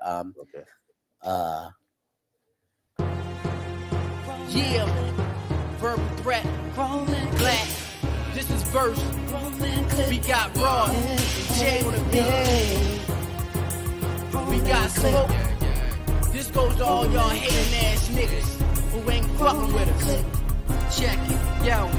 yeah, verbal threat, black. This is verse. We got Raw, Jay on the beat. We got Smoke. This goes to all y'all hating ass niggas who ain't fucking with us. Check it, yo.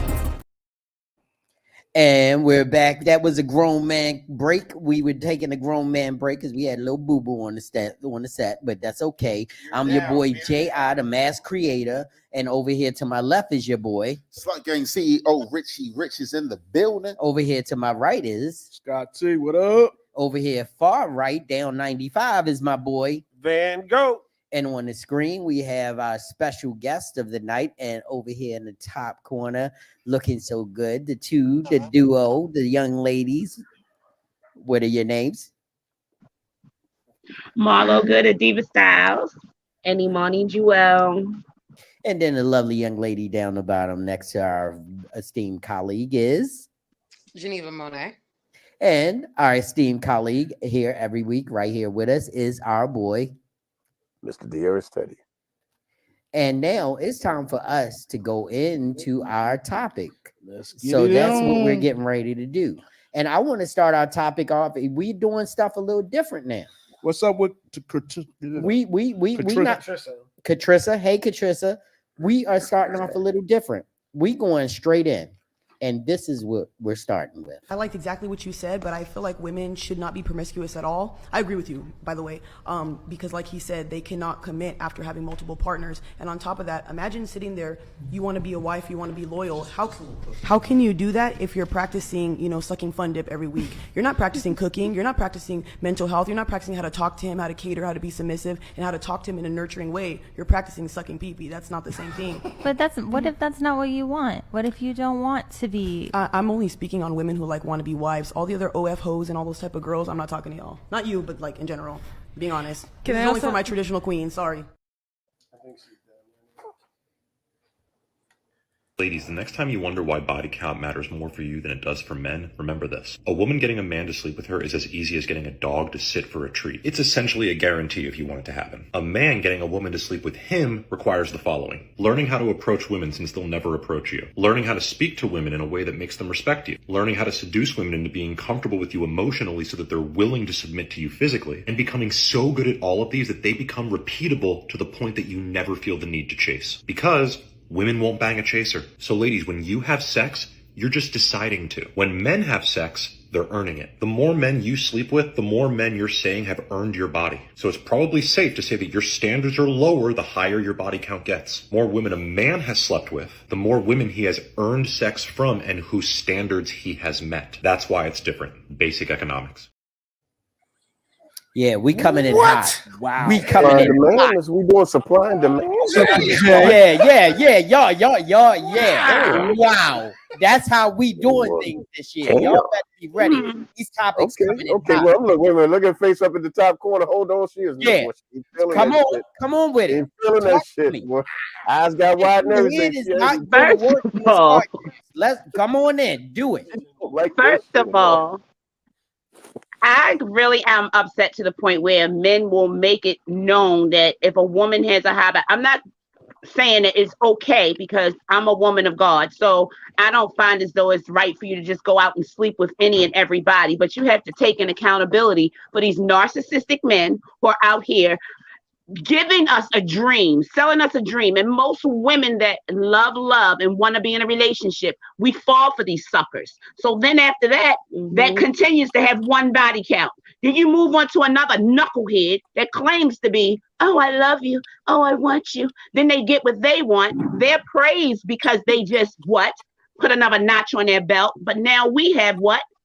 And we're back. That was a grown man break. We were taking a grown man break because we had a little boo boo on the set, but that's okay. I'm your boy J.I., the mass creator, and over here to my left is your boy Slut Gang CEO Richie Rich is in the building. Over here to my right is Scott T. What up? Over here far right, down 95, is my boy Van Gogh. And on the screen, we have our special guest of the night. And over here in the top corner, looking so good, the duo, the young ladies. What are your names? Marlo Good at Diva Styles. And Imani Jewel. And then the lovely young lady down the bottom next to our esteemed colleague is Geneva Monet. And our esteemed colleague here every week, right here with us, is our boy, Mr. Dearest Teddy. And now it's time for us to go into our topic. So that's what we're getting ready to do. And I want to start our topic off. We're doing stuff a little different now. What's up with we not Katrissa? Hey, Katrissa. We are starting off a little different. We going straight in. And this is what we're starting with. I liked exactly what you said, but I feel like women should not be promiscuous at all. I agree with you, by the way, because like he said, they cannot commit after having multiple partners. And on top of that, imagine sitting there, you want to be a wife, you want to be loyal. How can you do that if you're practicing, sucking Fun Dip every week? You're not practicing cooking. You're not practicing mental health. You're not practicing how to talk to him, how to cater, how to be submissive, and how to talk to him in a nurturing way. You're practicing sucking pee-pee. That's not the same thing. But what if that's not what you want? What if you don't want to be? I'm only speaking on women who want to be wives. All the other OF hoes and all those type of girls, I'm not talking to y'all. Not you, but in general. Being honest. This is only for my traditional queen. Sorry. Ladies, the next time you wonder why body count matters more for you than it does for men, remember this. A woman getting a man to sleep with her is as easy as getting a dog to sit for a treat. It's essentially a guarantee if you want it to happen. A man getting a woman to sleep with him requires the following. Learning how to approach women since they'll never approach you. Learning how to speak to women in a way that makes them respect you. Learning how to seduce women into being comfortable with you emotionally so that they're willing to submit to you physically. And becoming so good at all of these that they become repeatable to the point that you never feel the need to chase. Because women won't bang a chaser. So ladies, when you have sex, you're just deciding to. When men have sex, they're earning it. The more men you sleep with, the more men you're saying have earned your body. So it's probably safe to say that your standards are lower the higher your body count gets. More women a man has slept with, the more women he has earned sex from and whose standards he has met. That's why it's different. Basic economics. Yeah, we coming in hot. Wow. We coming in hot. We doing supply and demand. Yeah. Y'all. Wow. That's how we doing things this year. Y'all better be ready. These topics coming in hot. Well, look, wait a minute. Look at face up at the top corner. Hold on. She is. Yeah. Come on with it. Feeling that shit, boy. Eyes got wide and everything. Let's come on in. Do it. First of all, I really am upset to the point where men will make it known that if a woman has a habit, I'm not saying that it's okay because I'm a woman of God. So I don't find as though it's right for you to just go out and sleep with any and everybody, but you have to take an accountability for these narcissistic men who are out here giving us a dream, selling us a dream. And most women that love and want to be in a relationship, we fall for these suckers. So then after that, that continues to have one body count. Then you move on to another knucklehead that claims to be, oh, I love you. Oh, I want you. Then they get what they want. They're praised because they just put another notch on their belt. But now we have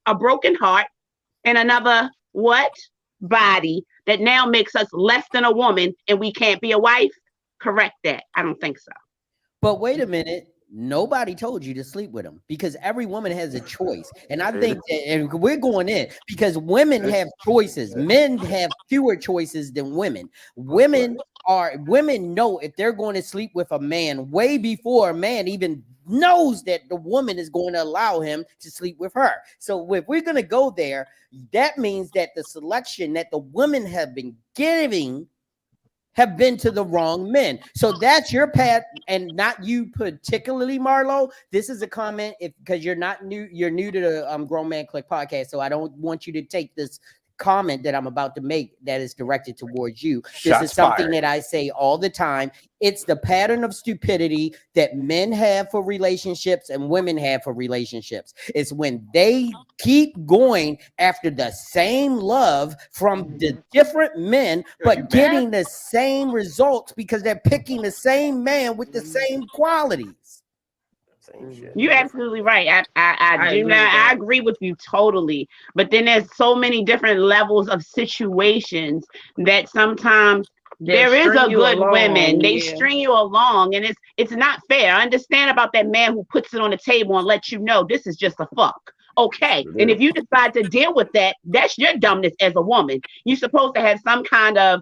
a broken heart and another body that now makes us less than a woman and we can't be a wife. Correct that. I don't think so. But wait a minute. Nobody told you to sleep with him because every woman has a choice. And I think that, and we're going in because women have choices. Men have fewer choices than women. Women know if they're going to sleep with a man way before a man even knows that the woman is going to allow him to sleep with her. So if we're going to go there, that means that the selection that the women have been giving have been to the wrong men. So that's your path, and not you particularly, Marlo. This is a comment because you're new to the Grown Man Clique podcast. So I don't want you to take this comment that I'm about to make that is directed towards you. This is something that I say all the time. It's the pattern of stupidity that men have for relationships and women have for relationships. It's when they keep going after the same love from the different men, but getting the same results because they're picking the same man with the same qualities. You're absolutely right. I agree with you totally. But then there's so many different levels of situations that sometimes There is a good women. They Yeah. string you along, and it's not fair. I understand about that man who puts it on the table and lets you know this is just a fuck. Okay. And if you decide to deal with that, that's your dumbness as a woman. You're supposed to have some kind of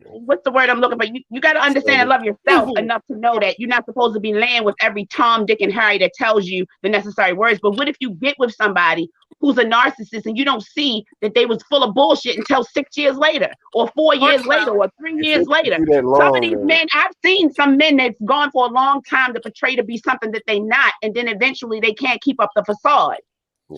what's the word I'm looking for? You got to understand and love yourself enough to know that you're not supposed to be laying with every Tom, Dick, and Harry that tells you the necessary words. But what if you get with somebody who's a narcissist and you don't see that they was full of bullshit until 6 years later or 4 years later or 3 years later? Some of these men, I've seen some men that's gone for a long time to portray to be something that they not, and then eventually they can't keep up the facade.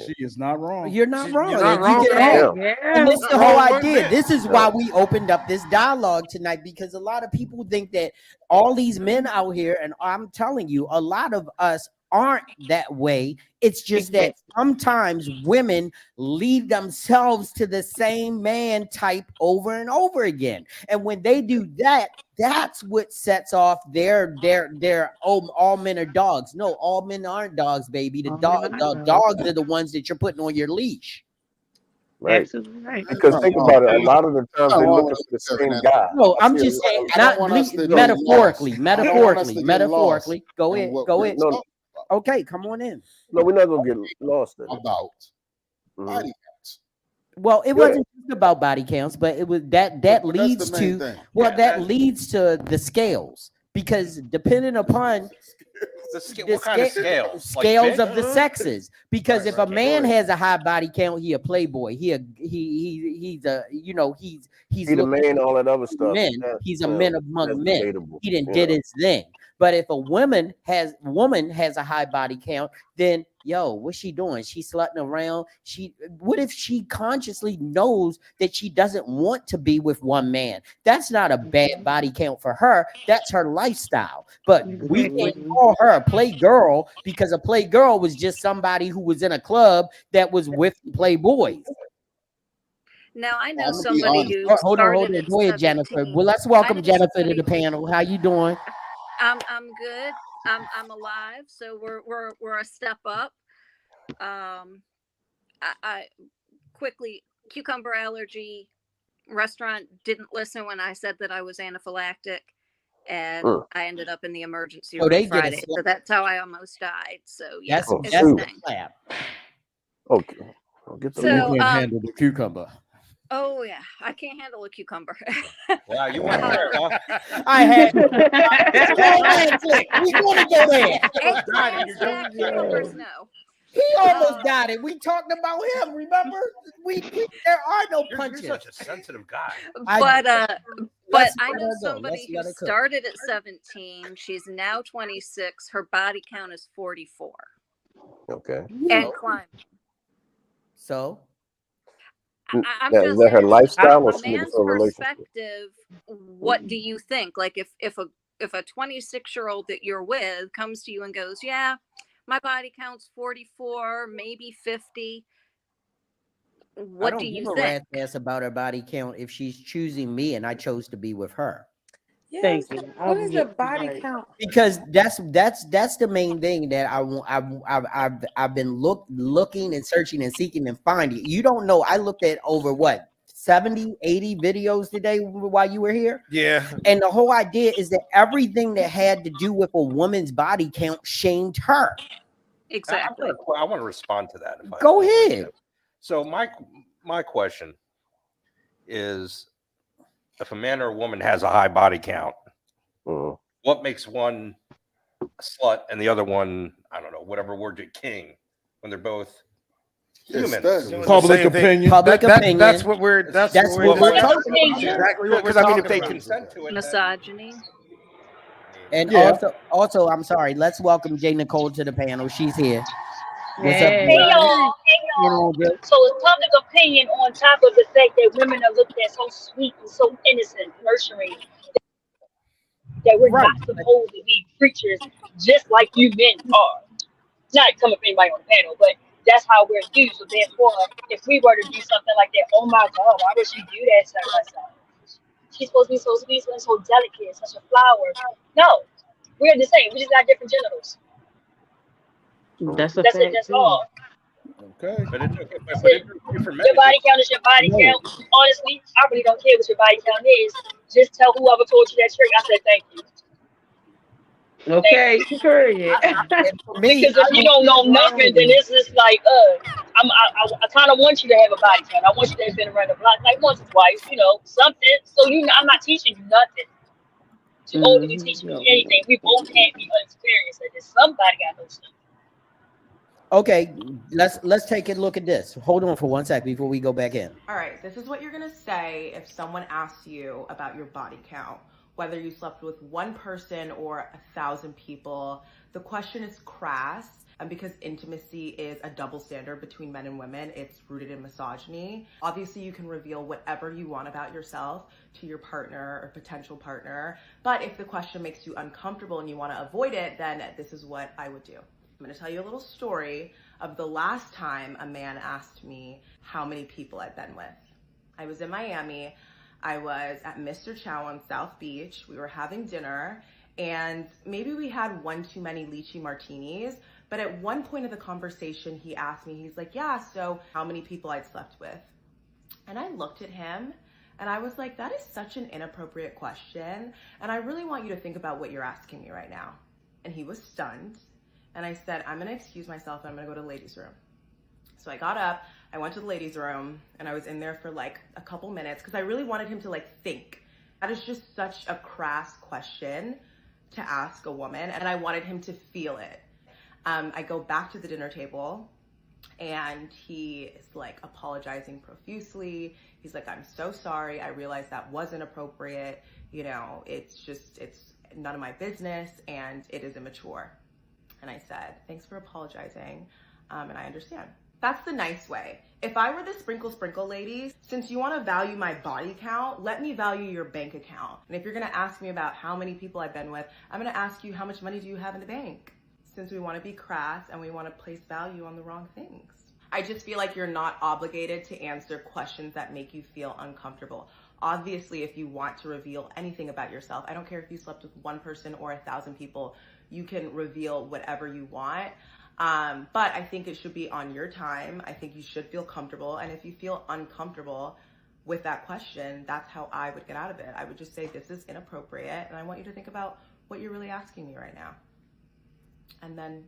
She is not wrong. You're not wrong. You're not And wrong. you Yeah. and this is the Not whole wrong one idea. bit. This is why we opened up this dialogue tonight, because a lot of people think that all these men out here, and I'm telling you, a lot of us aren't that way. It's just that sometimes women lead themselves to the same man type over and over again. And when they do that, that's what sets off their all men are dogs. No, all men aren't dogs, baby. The dogs are the ones that you're putting on your leash. Right. Absolutely right. Because think about it, a lot of the times they're looking for the same guy. No, I'm just saying, not metaphorically. Metaphorically. Go ahead. Go ahead. No, Okay, come on in. no, we're not gonna get lost in it. About body counts. Well, it wasn't just about body counts, but it was that leads the main to thing. that leads to the scales, because depending upon What kind of scales? scales Like of the sexes, because if a man has a high body count, he a playboy. He's a he's He the man, all that other stuff. men. He's a man among men. debatable. He didn't get his thing. But if a woman has a high body count, then what's she doing? She's slutting around. What if she consciously knows that she doesn't want to be with one man? That's not a bad body count for her. That's her lifestyle. But we can't call her a play girl, because a play girl was just somebody who was in a club that was with playboys. Now I know I'm gonna be somebody honest. who Hold on. started at Go ahead, Jennifer. 17. Well, let's welcome Jennifer to the panel. How you doing? I'm good. I'm alive, so we're a step up. I quickly, cucumber allergy. Restaurant didn't listen when I said that I was anaphylactic, and I ended up in the emergency room they get a Friday. slap. So that's how I almost died. So yeah, That's it's a thing. slap. Okay. I'll get the So, can't handle the cucumber. Oh yeah, I can't handle a cucumber. Wow, you went there, huh? I had. We're gonna go there. Cucumbers, no. He almost got it. We talked about him. Remember? We there are no punches. You're such a sensitive guy. But let's I let know her go. somebody Let's let who her cook. started at 17. She's now 26. Her body count is 44 Okay. and climbing. So I'm Now, just is that her saying, lifestyle or from a she looking man's for a relationship? perspective, what do you think? Like if a 26-year-old that you're with comes to you and goes, "Yeah, my body count's 44, maybe 50." What do you give a think? rat's ass about her body count if she's choosing me and I chose to be with her. Thank you. What is a body count? Because that's the main thing that I've been looking and searching and seeking and finding. You don't know. I looked at over 70, 80 videos today while you were here. Yeah. And the whole idea is that everything that had to do with a woman's body count shamed her. Exactly. I want to respond to that. Go ahead. So my question is, if a man or a woman has a high body count, what makes one a slut and the other one, I don't know, whatever word, king, when they're both human? Public opinion. Opinion. That's what we're talking about. Exactly what we're talking about. If they consent to it, misogyny. And Yeah. also, I'm sorry. Let's welcome Jay Nicole to the panel. She's here. What's up? Hey y'all, So it's public opinion on top of the fact that women are looked at so sweet and so innocent, nurturing, that we're not supposed to be creatures just like you men are. Not coming from anybody on the panel, but that's how we're viewed. So therefore, if we were to do something like that, oh my God, why would she do that to herself? She's supposed to be so sweet and so delicate, such a flower. No, we're the same. We just got different genitals. That's a That's fact. it. That's all. Okay. But it's okay. That's But it. it's okay for men Your to do body count is your body No. count. Honestly, I really don't care what your body count is. Just tell whoever told you that trick. I said thank you. Thank Okay, you. period. And for me, Because if you don't know nothing, then it's just like, I kind of want you to have a body count. I want you to have been around the block like once or twice, something. So I'm not teaching you nothing. Too old to be teaching me anything. We both can't be unexperienced at this. Somebody got to know something. okay, let's take a look at this. Hold on for 1 sec before we go back in. All right, this is what you're gonna say if someone asks you about your body count, whether you slept with one person or 1,000 people. The question is crass, and because intimacy is a double standard between men and women, it's rooted in misogyny. Obviously, you can reveal whatever you want about yourself to your partner or potential partner, but if the question makes you uncomfortable and you want to avoid it, then this is what I would do. I'm going to tell you a little story of the last time a man asked me how many people I'd been with. I was in Miami. I was at Mr. Chow on South Beach. We were having dinner, and maybe we had one too many lychee martinis, but at one point of the conversation, he asked me, he's like, yeah, so how many people I'd slept with? And I looked at him, and I was like, that is such an inappropriate question, and I really want you to think about what you're asking me right now. And he was stunned. And I said, I'm gonna excuse myself and I'm gonna go to the ladies' room. So I got up, I went to the ladies' room, and I was in there for like a couple minutes because I really wanted him to like think. That is just such a crass question to ask a woman, and I wanted him to feel it. I go back to the dinner table, and he is like apologizing profusely. He's like, I'm so sorry, I realized that wasn't appropriate. It's none of my business, and it is immature. And I said, thanks for apologizing, and I understand. That's the nice way. If I were the sprinkle ladies, since you want to value my body count, let me value your bank account. And if you're going to ask me about how many people I've been with, I'm going to ask you, how much money do you have in the bank? Since we want to be crass and we want to place value on the wrong things. I just feel like you're not obligated to answer questions that make you feel uncomfortable. Obviously, if you want to reveal anything about yourself, I don't care if you slept with one person or 1,000 people, you can reveal whatever you want. But I think it should be on your time. I think you should feel comfortable. And if you feel uncomfortable with that question, that's how I would get out of it. I would just say, this is inappropriate, and I want you to think about what you're really asking me right now. And then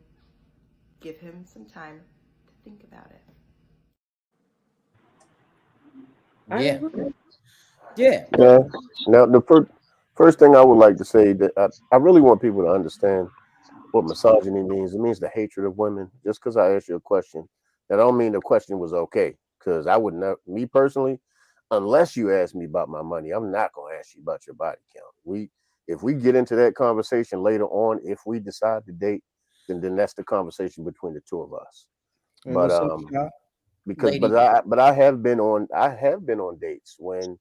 give him some time to think about it. Yeah. Now, the first thing I would like to say that I really want people to understand what misogyny means. It means the hatred of women. Just because I asked you a question, that don't mean the question was okay. Because I would not, me personally, unless you ask me about my money, I'm not going to ask you about your body count. If we get into that conversation later on, if we decide to date, then that's the conversation between the two of us. Hey, But I have been on dates when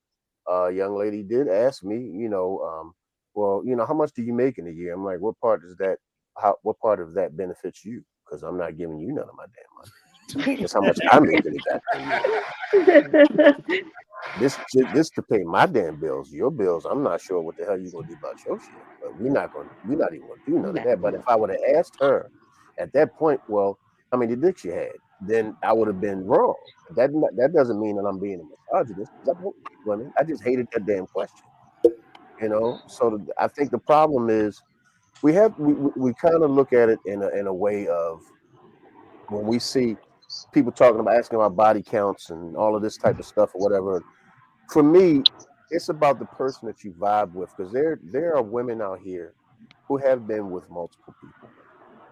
a young lady did ask me, well, how much do you make in a year? I'm like, what part of that benefits you? Because I'm not giving you none of my damn money. That's how much I make in a year. This to pay my damn bills. Your bills, I'm not sure what the hell you're gonna do about your shit. But we're not even gonna do none of that. But if I would have asked her at that point, well, how many dicks you had, then I would have been wrong. That doesn't mean that I'm being a misogynist. I don't hate women. I just hated that damn question. So I think the problem is we kind of look at it in a way of, when we see people talking about asking about body counts and all of this type of stuff or whatever. For me, it's about the person that you vibe with, because there are women out here who have been with multiple people,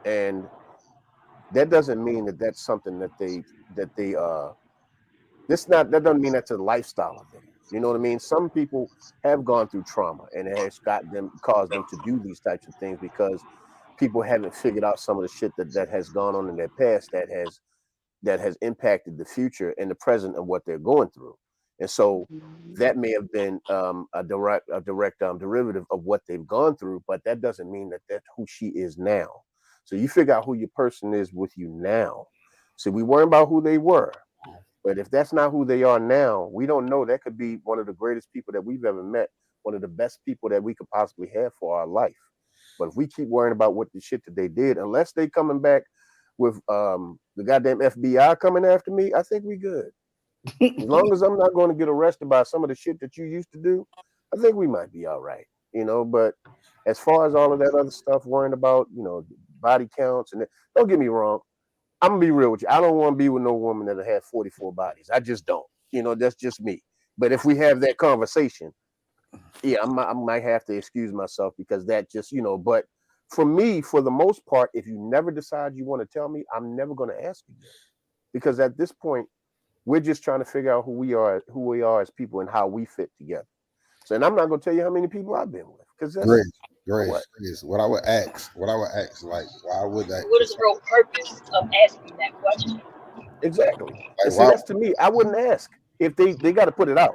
and that doesn't mean that that's something that that doesn't mean that's a lifestyle of theirs. You know what I mean? Some people have gone through trauma, and it has caused them to do these types of things because people haven't figured out some of the shit that has gone on in their past that has impacted the future and the present of what they're going through. And so that may have been a direct derivative of what they've gone through, but that doesn't mean that that's who she is now. So you figure out who your person is with you now. So we worry about who they were, but if that's not who they are now, we don't know. That could be one of the greatest people that we've ever met, one of the best people that we could possibly have for our life. But if we keep worrying about what the shit that they did, unless they coming back with the goddamn FBI coming after me, I think we good. As long as I'm not going to get arrested by some of the shit that you used to do, I think we might be all right. But as far as all of that other stuff, worrying about, body counts and don't get me wrong, I'm gonna be real with you. I don't want to be with no woman that had 44 bodies. I just don't. That's just me. But if we have that conversation, yeah, I might have to excuse myself because that just, but for me, for the most part, if you never decide you want to tell me, I'm never going to ask you that. Because at this point, we're just trying to figure out who we are as people and how we fit together. So, and I'm not going to tell you how many people I've been with because that's Grace. What I would ask, like, why would that? What is the real purpose of asking that question? Exactly. Like, And see, that's to me. I wouldn't ask if they got to put it out.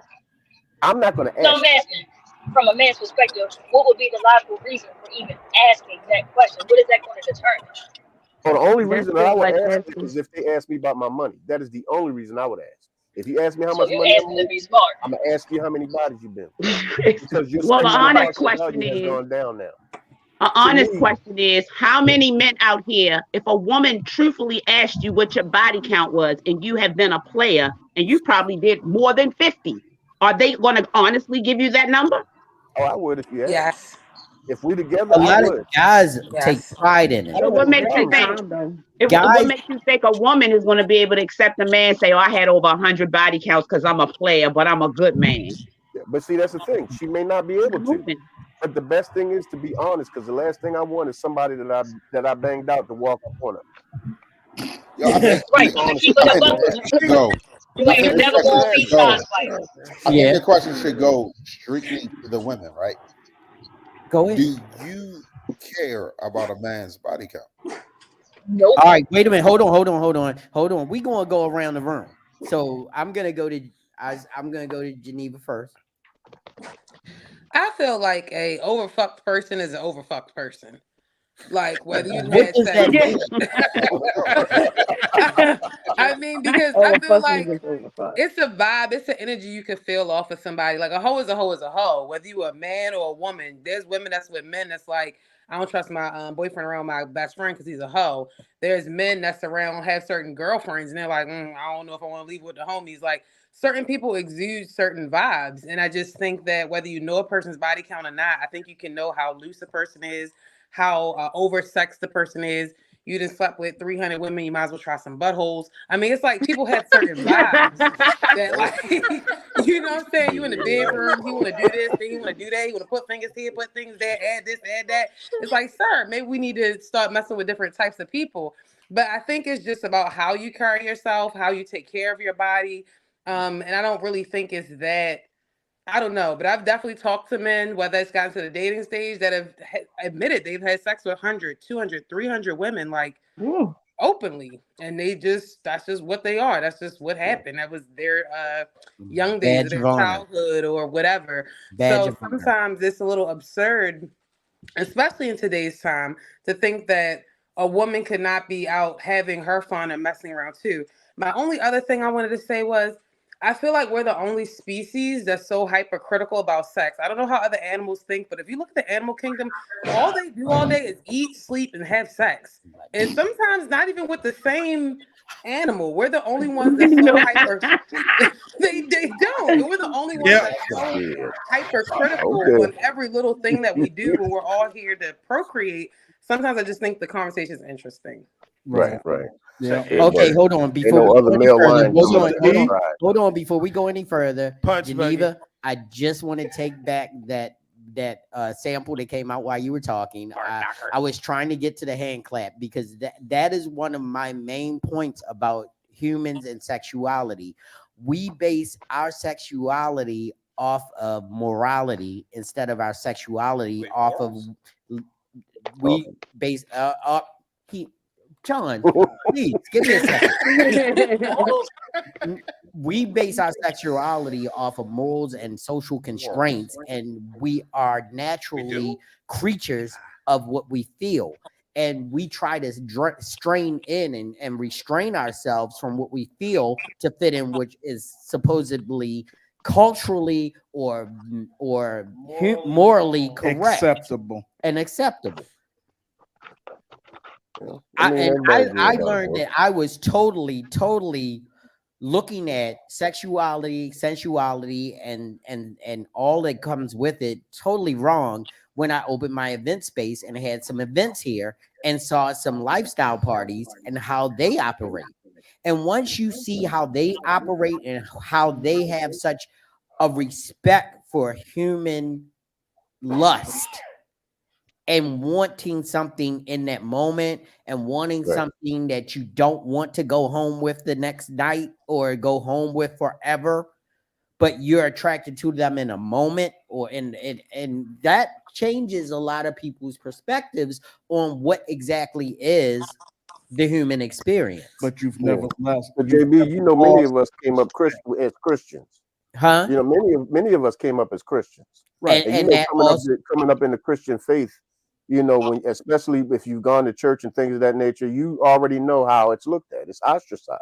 I'm not going to ask. No, I'm asking from a man's perspective. What would be the logical reason for even asking that question? What is that going to determine? Well, the only reason I would ask is if they ask me about my money. That is the only reason I would ask. If you ask me how much money I'm to be smart. I'm gonna ask you how many bodies you've been. Because your Well, the honest question has is, gone down now. An honest question is, how many men out here, if a woman truthfully asked you what your body count was and you have been a player and you probably did more than 50, are they going to honestly give you that number? Oh, I would if you asked. Yes. If we together, a lot of guys take pride in it. So what makes you think? What makes you think a woman is going to be able to accept a man say, "Oh, I had over 100 body counts because I'm a player, but I'm a good man"? Yeah, but see, that's the thing. She may not be able to. But the best thing is to be honest, because the last thing I want is somebody that I banged out to walk up on her. Yo, I think, right, you keep it up. Go. I think never won't be sideswiped. I think the question should go strictly to the women, right? Go ahead. Do you care about a man's body count? Nope. All right, wait a minute. Hold on. We gonna go around the room. So I'm gonna go to Geneva first. I feel like a overfucked person is an overfucked person. Like whether you What had does sex. that I mean, because I feel like it's a vibe, it's an energy you can feel off of somebody. Like a hoe is a hoe is a hoe. Whether you a man or a woman, there's women that's with men that's like, I don't trust my boyfriend around my best friend because he's a hoe. There's men that's around have certain girlfriends and they're like, I don't know if I want to leave with the homies. Like certain people exude certain vibes, and I just think that whether you know a person's body count or not, I think you can know how loose a person is, how oversexed the person is. You just slept with 300 women, you might as well try some buttholes. I mean, it's like people have certain vibes that, like, you know what I'm saying? You in the bedroom, he want to do this, then he want to do that, he want to put fingers here, put things there, add this, add that. It's like, sir, maybe we need to start messing with different types of people. But I think it's just about how you carry yourself, how you take care of your body. And I don't really think it's that. I don't know, but I've definitely talked to men, whether it's gotten to the dating stage, that have admitted they've had sex with 100, 200, 300 women, like openly. And that's just what they are. That's just what happened. That was their young days, their childhood or whatever. So sometimes it's a little absurd, especially in today's time, to think that a woman could not be out having her fun and messing around too. My only other thing I wanted to say was, I feel like we're the only species that's so hypercritical about sex. I don't know how other animals think, but if you look at the animal kingdom, all they do all day is eat, sleep, and have sex. And sometimes not even with the same animal. We're the only ones that's so hyper. they don't. We're the only ones that's so hypercritical on every little thing that we do when we're all here to procreate. Sometimes I just think the conversation is interesting. Right. Yeah. Okay, hold on. Before before we go any further, Geneva, I just want to take back that sample that came out while you were talking. I was trying to get to the hand clap because that is one of my main points about humans and sexuality. We base our sexuality off of morality instead of our sexuality off of John, please give me a second. We base our sexuality off of morals and social constraints, and we are naturally creatures of what we feel. And we try to strain in and restrain ourselves from what we feel to fit in, which is supposedly culturally or morally correct acceptable. and acceptable. I learned that I was totally looking at sexuality, sensuality, and all that comes with it totally wrong when I opened my event space and had some events here and saw some lifestyle parties and how they operate. And once you see how they operate and how they have such a respect for human lust and wanting something in that moment and wanting something that you don't want to go home with the next night or go home with forever, but you're attracted to them in a moment, or and that changes a lot of people's perspectives on what exactly is the human experience. But you've never lost. But JB, you know, many of us came up as Christians. Huh? You know, many of us came up as Christians. Right. And you know, coming up in the Christian faith, you know, when especially if you've gone to church and things of that nature, you already know how it's looked at. It's ostracized.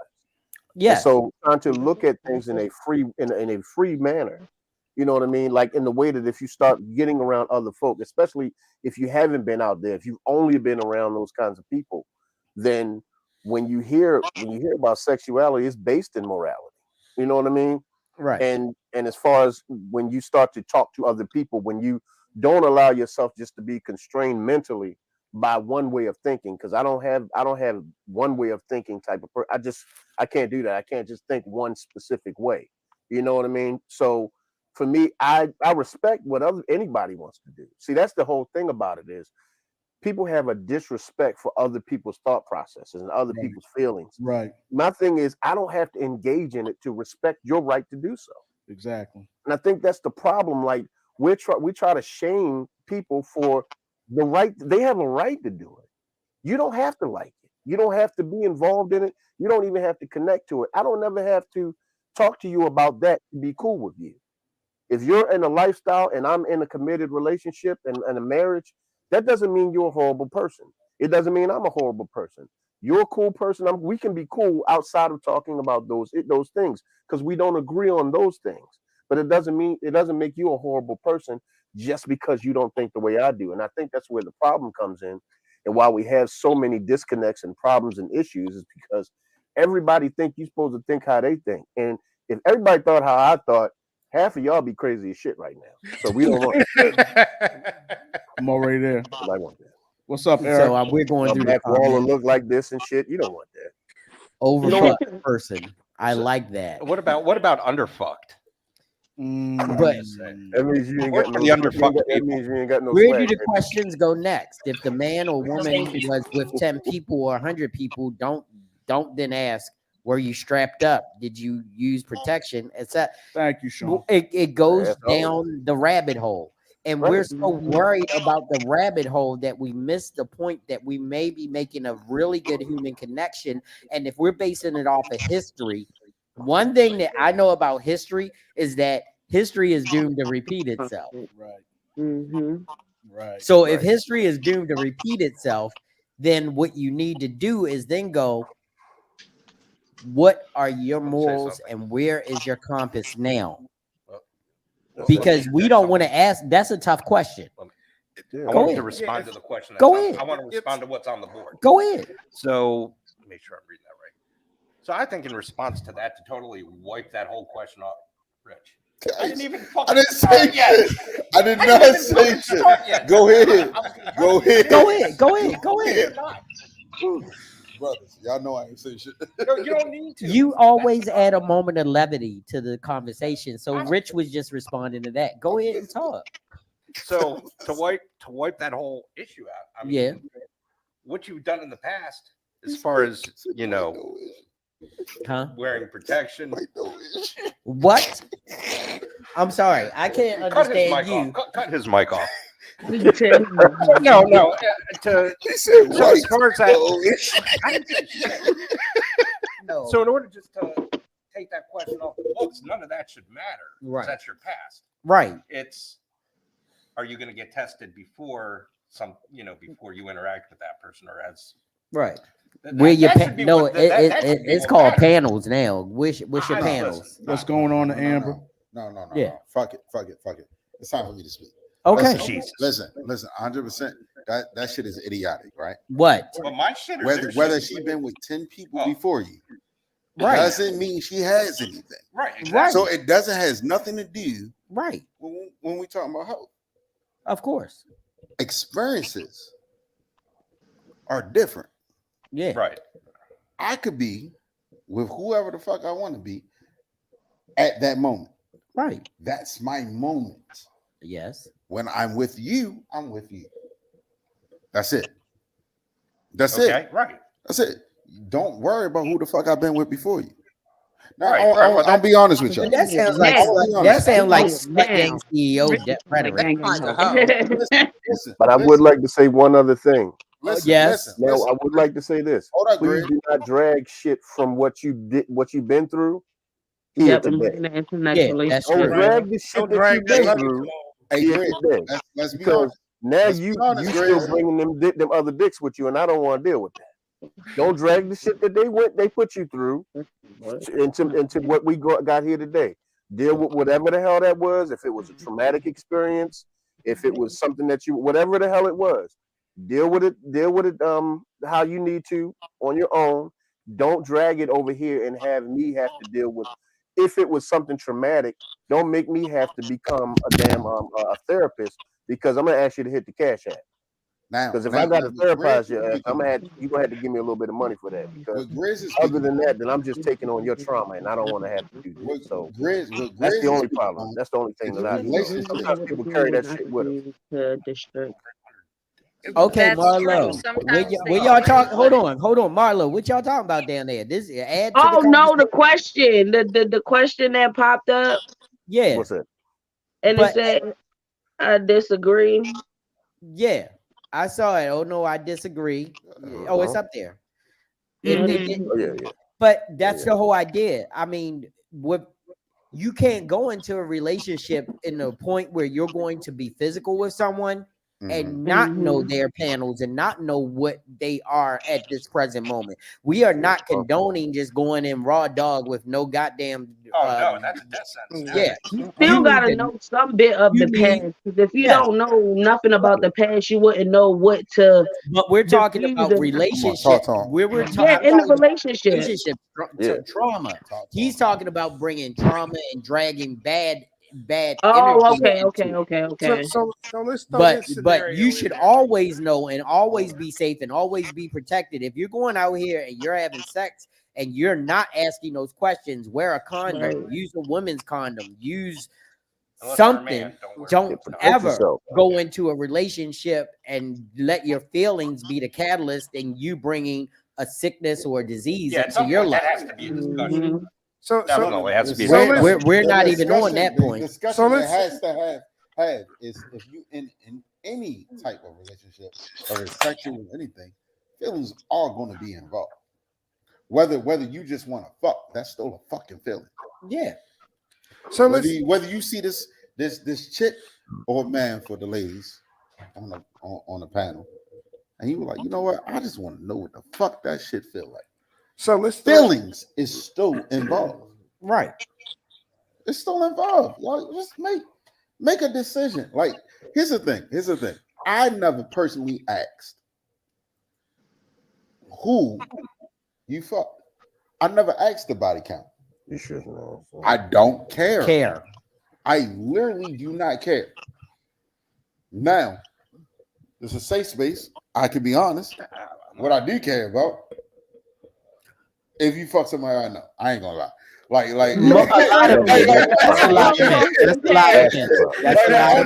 Yeah. So trying to look at things in a free manner, you know what I mean? Like in the way that if you start getting around other folk, especially if you haven't been out there, if you've only been around those kinds of people, then when you hear about sexuality, it's based in morality. You know what I mean? Right. And as far as when you start to talk to other people, when you don't allow yourself just to be constrained mentally by one way of thinking, because I don't have one way of thinking type of person. I can't do that. I can't just think one specific way. You know what I mean? So for me, I respect what anybody wants to do. See, that's the whole thing about it is people have a disrespect for other people's thought processes and other people's feelings. Right. My thing is, I don't have to engage in it to respect your right to do so. Exactly. And I think that's the problem. Like we try to shame people for the right. They have a right to do it. You don't have to like it. You don't have to be involved in it. You don't even have to connect to it. I don't ever have to talk to you about that to be cool with you. If you're in a lifestyle and I'm in a committed relationship and a marriage, that doesn't mean you're a horrible person. It doesn't mean I'm a horrible person. You're a cool person. We can be cool outside of talking about those things because we don't agree on those things. But it doesn't make you a horrible person just because you don't think the way I do. And I think that's where the problem comes in. And why we have so many disconnects and problems and issues is because everybody think you're supposed to think how they think. And if everybody thought how I thought, half of y'all be crazy as shit right now. So we don't want. I'm already there. I want that. What's up, Eric? So we're going through back the wall and look like this and shit. You don't want that. Overfucked person. I like that. What about underfucked? But that means you ain't got no. That means you ain't got no. Where do the questions go next? If the man or woman was with 10 people or 100 people, don't then ask, were you strapped up? Did you use protection? Etc. Thank you, Sean. It goes down the rabbit hole. And we're so worried about the rabbit hole that we miss the point that we may be making a really good human connection. And if we're basing it off of history, one thing that I know about history is that history is doomed to repeat itself. Right. Mm-hmm. Right. So if history is doomed to repeat itself, then what you need to do is then go, what are your morals and where is your compass now? Because we don't want to ask. That's a tough question. I want to respond to the question. Go ahead. I want to respond to what's on the board. Go ahead. So make sure I'm reading that right. So I think in response to that, to totally wipe that whole question off, Rich. I didn't even I didn't say shit. I did not say shit. Go ahead. Go ahead. Go ahead. Go ahead. Go ahead. Brothers, y'all know I ain't say shit. No, you don't need to. You always add a moment of levity to the conversation. So Rich was just responding to that. Go ahead and talk. So to wipe that whole issue out. I mean, what you've done in the past, as far as wearing protection. What? I'm sorry, I can't understand you. Cut his mic off. No. So as far as that, I didn't say shit. No. So in order just to take that question off the books, none of that should matter. Right. That's your past. Right. It's, are you going to get tested before before you interact with that person, or as right? Where you it's called panels now. What's your panels? What's going on, Amber? No. Fuck it. It's time for me to speak. Okay. Listen, 100%. That shit is idiotic, right? What? But my shit or Whether their shit? she been with 10 people before you, Right. doesn't mean she has anything. Right. Exactly. So it has nothing to do right when we talking about health. Of course. Experiences are different. Yeah. Right. I could be with whoever the fuck I want to be at that moment. Right. That's my moment. Yes. When I'm with you, I'm with you. That's it. That's Okay, it. right. That's it. Don't worry about who the fuck I've been with before you. Now, Right, I'll be honest with y'all. That sounds like slut gang CEO rhetoric. But I would like to say one other thing. Yes. Now, I would like to say this. Hold on, please Greg. do not drag shit from what you did, what you've been through here Yep, today. and bring that into next Yeah, that's relationship. Don't drag the shit Don't that drag you've that been luggage through Hey, here Greg, today. let's be Because honest. now Let's you be honest, you Greg. still bringing them other dicks with you, and I don't want to deal with that. Don't drag the shit that they put you through into what we got here today. Deal with whatever the hell that was. If it was a traumatic experience, if it was something that you, whatever the hell it was, deal with it. Deal with it. How you need to on your own. Don't drag it over here and have me have to deal with. If it was something traumatic, don't make me have to become a damn a therapist because I'm gonna ask you to hit the cash app. Now, Because if now, I got to what therapize Grizz your is ass, you're gonna have to give me a little bit of money for that. Because what Grizz is other speaking than that, then I'm just taking on your trauma, and I don't want to have to do what that. So Grizz that's the is only speaking problem. on That's the only thing is that the I. relationship. Sometimes people carry that shit with them. To district. Okay, That's Marlo. true. Sometimes Where they y'all do, talk? but Hold on, Marlo. What y'all talking about down there? This add to the Oh no, the conversation. question, the question that popped up, Yeah, What's that? and it but said, "I disagree." yeah, I saw it. Oh no, I disagree. Oh, it's up there. If they did, Oh, yeah. but that's the whole idea. I mean, what you can't go into a relationship in the point where you're going to be physical with someone and not know their panels and not know what they are at this present moment. We are not condoning just going in raw dog with no goddamn. No, that's a death sentence. Yeah, You still gotta need know some bit of the past. Because if you yes. don't know nothing about the past, you wouldn't know what to. But we're talking diffuse about and- relationship. We're Yeah, I'm in the talking about relationship. relationship trauma. He's talking about bringing trauma and dragging bad Oh, energy okay. into it. So let's throw But this scenario you in should there. always know and always be safe and always be protected. If you're going out here and you're having sex and you're not asking those questions, wear a condom, Right. use a women's condom, use Unless you're a something. man, Don't protect ever yourself. go into a relationship and let your feelings be the catalyst and you bringing a sickness or a disease Yeah, at into some your point life. that has to be a discussion. So Definitely has to be. We're not even on that The point. discussion that has to have is if you in any type of relationship, whether it's sexual or anything, feelings are going to be involved. Whether you just want to fuck, that's still a fucking feeling. Yeah. So whether you see this chick or man for the ladies on the panel, and you were like, you know what? I just want to know what the fuck that shit feel like. So let's feelings is still involved. Right. It's still involved. Y'all just make a decision. Like, here's the thing. I never personally asked who you fuck. I never asked the body count. You should know. I don't care. I literally do not care. Now, it's a safe space. I can be honest. What I do care about, if you fuck somebody I know, I ain't gonna lie. Like, a lot of people. That's a lot. I'll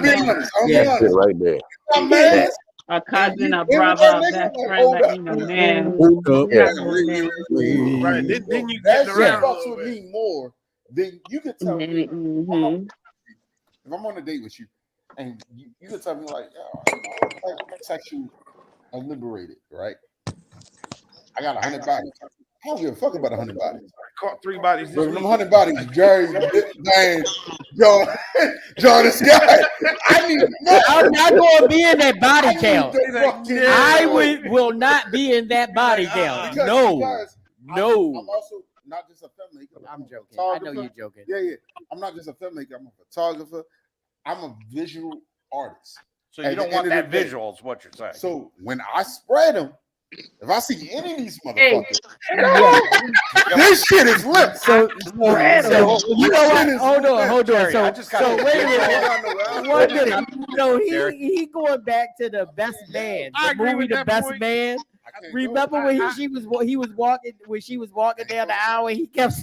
be honest. Right there. I'm mad. A cousin, a brother, a best friend, let me know now. Right. Then you That get shit around. fucks with me more than you can tell me. If I'm on a date with you, and you can tell me like, sexual liberated, right? I got 100 bodies. I don't give a fuck about 100 bodies. Caught 3 bodies. But them 100 bodies, Jerry, Diane, John, this guy. I need. I'm not going to be in that body count. I will not be in that body count. No. I'm also not just a filmmaker. I'm joking. I know you're joking. Yeah. I'm not just a filmmaker. I'm a photographer. I'm a visual artist. So you don't want that visual, is what you're saying. So when I spread them, if I see any of these motherfuckers, this shit is lit. So you know what? Hold on. Jerry, So I just got wait a minute. 1 minute. So he going back to the best man. I The agree movie with The that Best point. Man. Remember when she was walking when she was walking down the aisle and he kept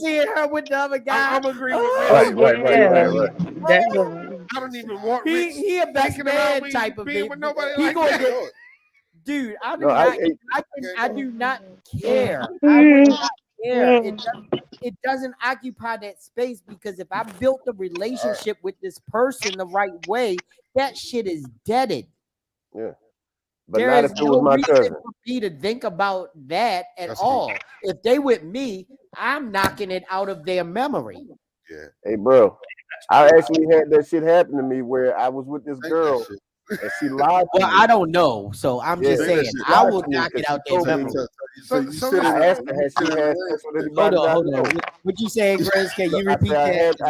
seeing her with the other guy. I'm agreeing with Right. I don't even want Rich. He a best man type of being thing. with nobody He like gonna that. get, dude. I do No, I do not care. I would not care. It doesn't occupy that space because if I built a relationship with this person the right way, that shit is deaded. Yeah. But There not is if it was no my reason cousin. for me to think about that at all. If they with me, I'm knocking it out of their memory. Yeah. Hey, bro, I actually had that shit happen to me where I was with this girl and she lied to Well, me. I don't know, so I'm just saying I will knock it out their memory. I asked her, has she had sex with anybody? Hold on. What you saying, Grizz? Can you repeat that?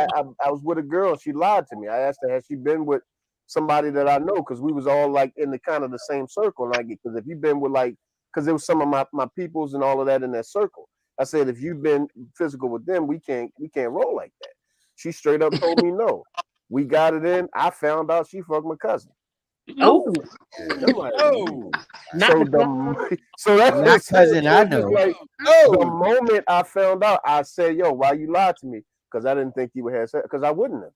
I was with a girl. She lied to me. I asked her, has she been with somebody that I know? Because we was all like in the kind of the same circle. Like, because if you've been with because there was some of my peoples and all of that in that circle. I said, if you've been physical with them, we can't roll like that. She straight up told me no. We got it in. I found out she fucked my cousin. Oh, So that's not cousin. I know. Like, the moment I found out, I said, "Yo, why you lied to me?" Because I didn't think you would have sex. Because I wouldn't have.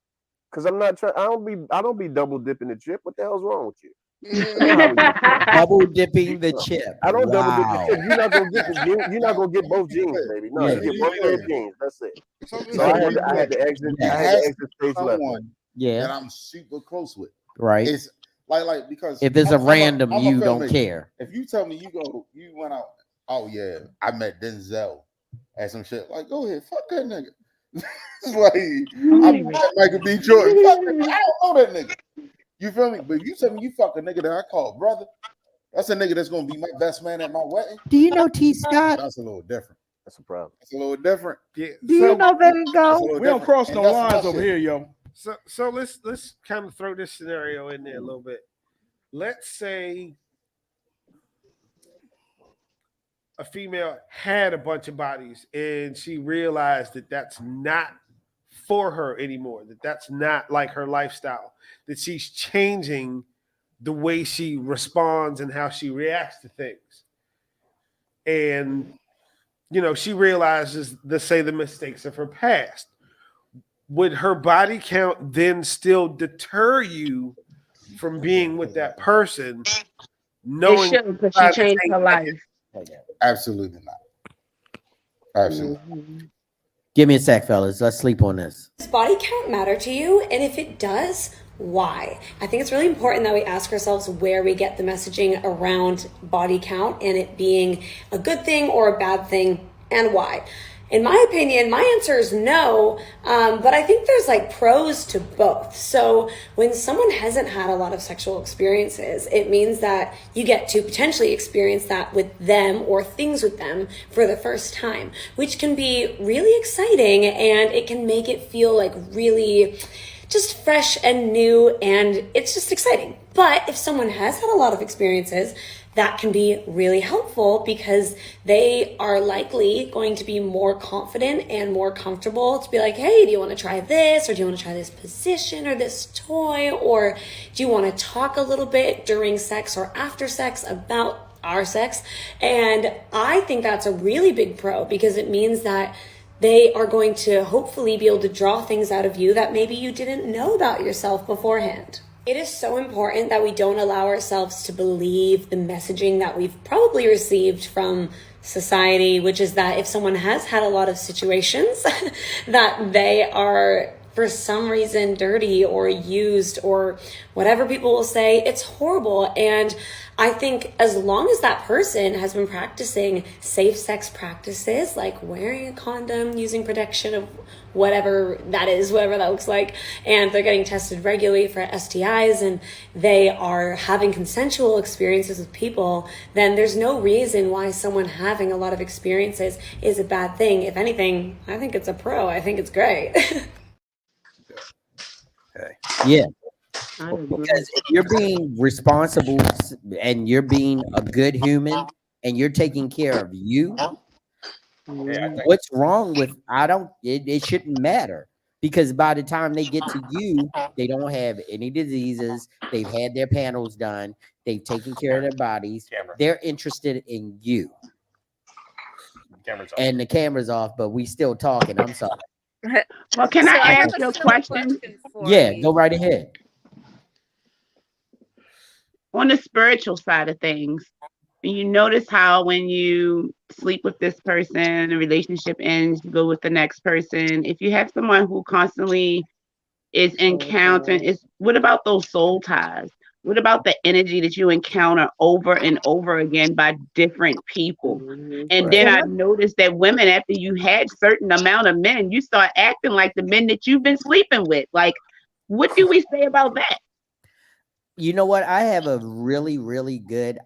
Because I'm not trying. I don't be double dipping the chip. What the hell's wrong with you? Double dipping the chip. I don't double dip the chip. You're not gonna get you're not gonna get both jeans, baby. No, you get one pair of jeans. That's it. So I had to exit. I had to exit stage left. That I'm super close with. Right. It's like because if it's a random, I'm you don't care. If you tell me you went out, oh yeah, I met Denzel at some shit. Like, go ahead, fuck that nigga. It's like I met Michael B. Jordan. Fuck that nigga. I don't know that nigga. You feel me? But if you tell me you fuck a nigga that I call brother, that's a nigga that's gonna be my best man at my wedding. Do you know T. Scott? That's a little different. That's a problem. That's a little different. Yeah. Do you know Baby Go? We don't cross no lines over here, yo. So let's kind of throw this scenario in there a little bit. Let's say a female had a bunch of bodies and she realized that that's not for her anymore, that that's not like her lifestyle, that she's changing the way she responds and how she reacts to things. And, she realizes, let's say, the mistakes of her past. Would her body count then still deter you from being with that person? Knowing it should, because she changed her life. Absolutely not. Absolutely. Give me a sec, fellas. Let's sleep on this. Does body count matter to you? And if it does, why? I think it's really important that we ask ourselves where we get the messaging around body count and it being a good thing or a bad thing, and why. In my opinion, my answer is no, but I think there's pros to both. So when someone hasn't had a lot of sexual experiences, it means that you get to potentially experience that with them or things with them for the first time, which can be really exciting, and it can make it feel really just fresh and new, and it's just exciting. But if someone has had a lot of experiences, that can be really helpful because they are likely going to be more confident and more comfortable to be like, hey, do you want to try this? Or do you want to try this position or this toy? Or do you want to talk a little bit during sex or after sex about our sex? And I think that's a really big pro because it means that they are going to hopefully be able to draw things out of you that maybe you didn't know about yourself beforehand. It is so important that we don't allow ourselves to believe the messaging that we've probably received from society, which is that if someone has had a lot of situations, that they are for some reason dirty or used or whatever people will say. It's horrible. And I think as long as that person has been practicing safe sex practices, like wearing a condom, using protection of whatever that is, whatever that looks like, and they're getting tested regularly for STIs and they are having consensual experiences with people, then there's no reason why someone having a lot of experiences is a bad thing. If anything, I think it's a pro. I think it's great. Yeah. Because if you're being responsible and you're being a good human and you're taking care of you, what's wrong with it shouldn't matter, because by the time they get to you, they don't have any diseases, they've had their panels done, they've taken care of their bodies, they're interested in you. And the camera's off, but we still talking. I'm sorry. Well, can So I I have ask a you a simple question? for Yeah, you. go right ahead. On the spiritual side of things, you notice how when you sleep with this person, the relationship ends, you go with the next person. If you have someone who constantly is encountering, what about those soul ties? What about the energy that you encounter over and over again by different people? And then I noticed that women, after you had certain amount of men, you start acting like the men that you've been sleeping with. Like, what do we say about that? You know what? I have a really, really good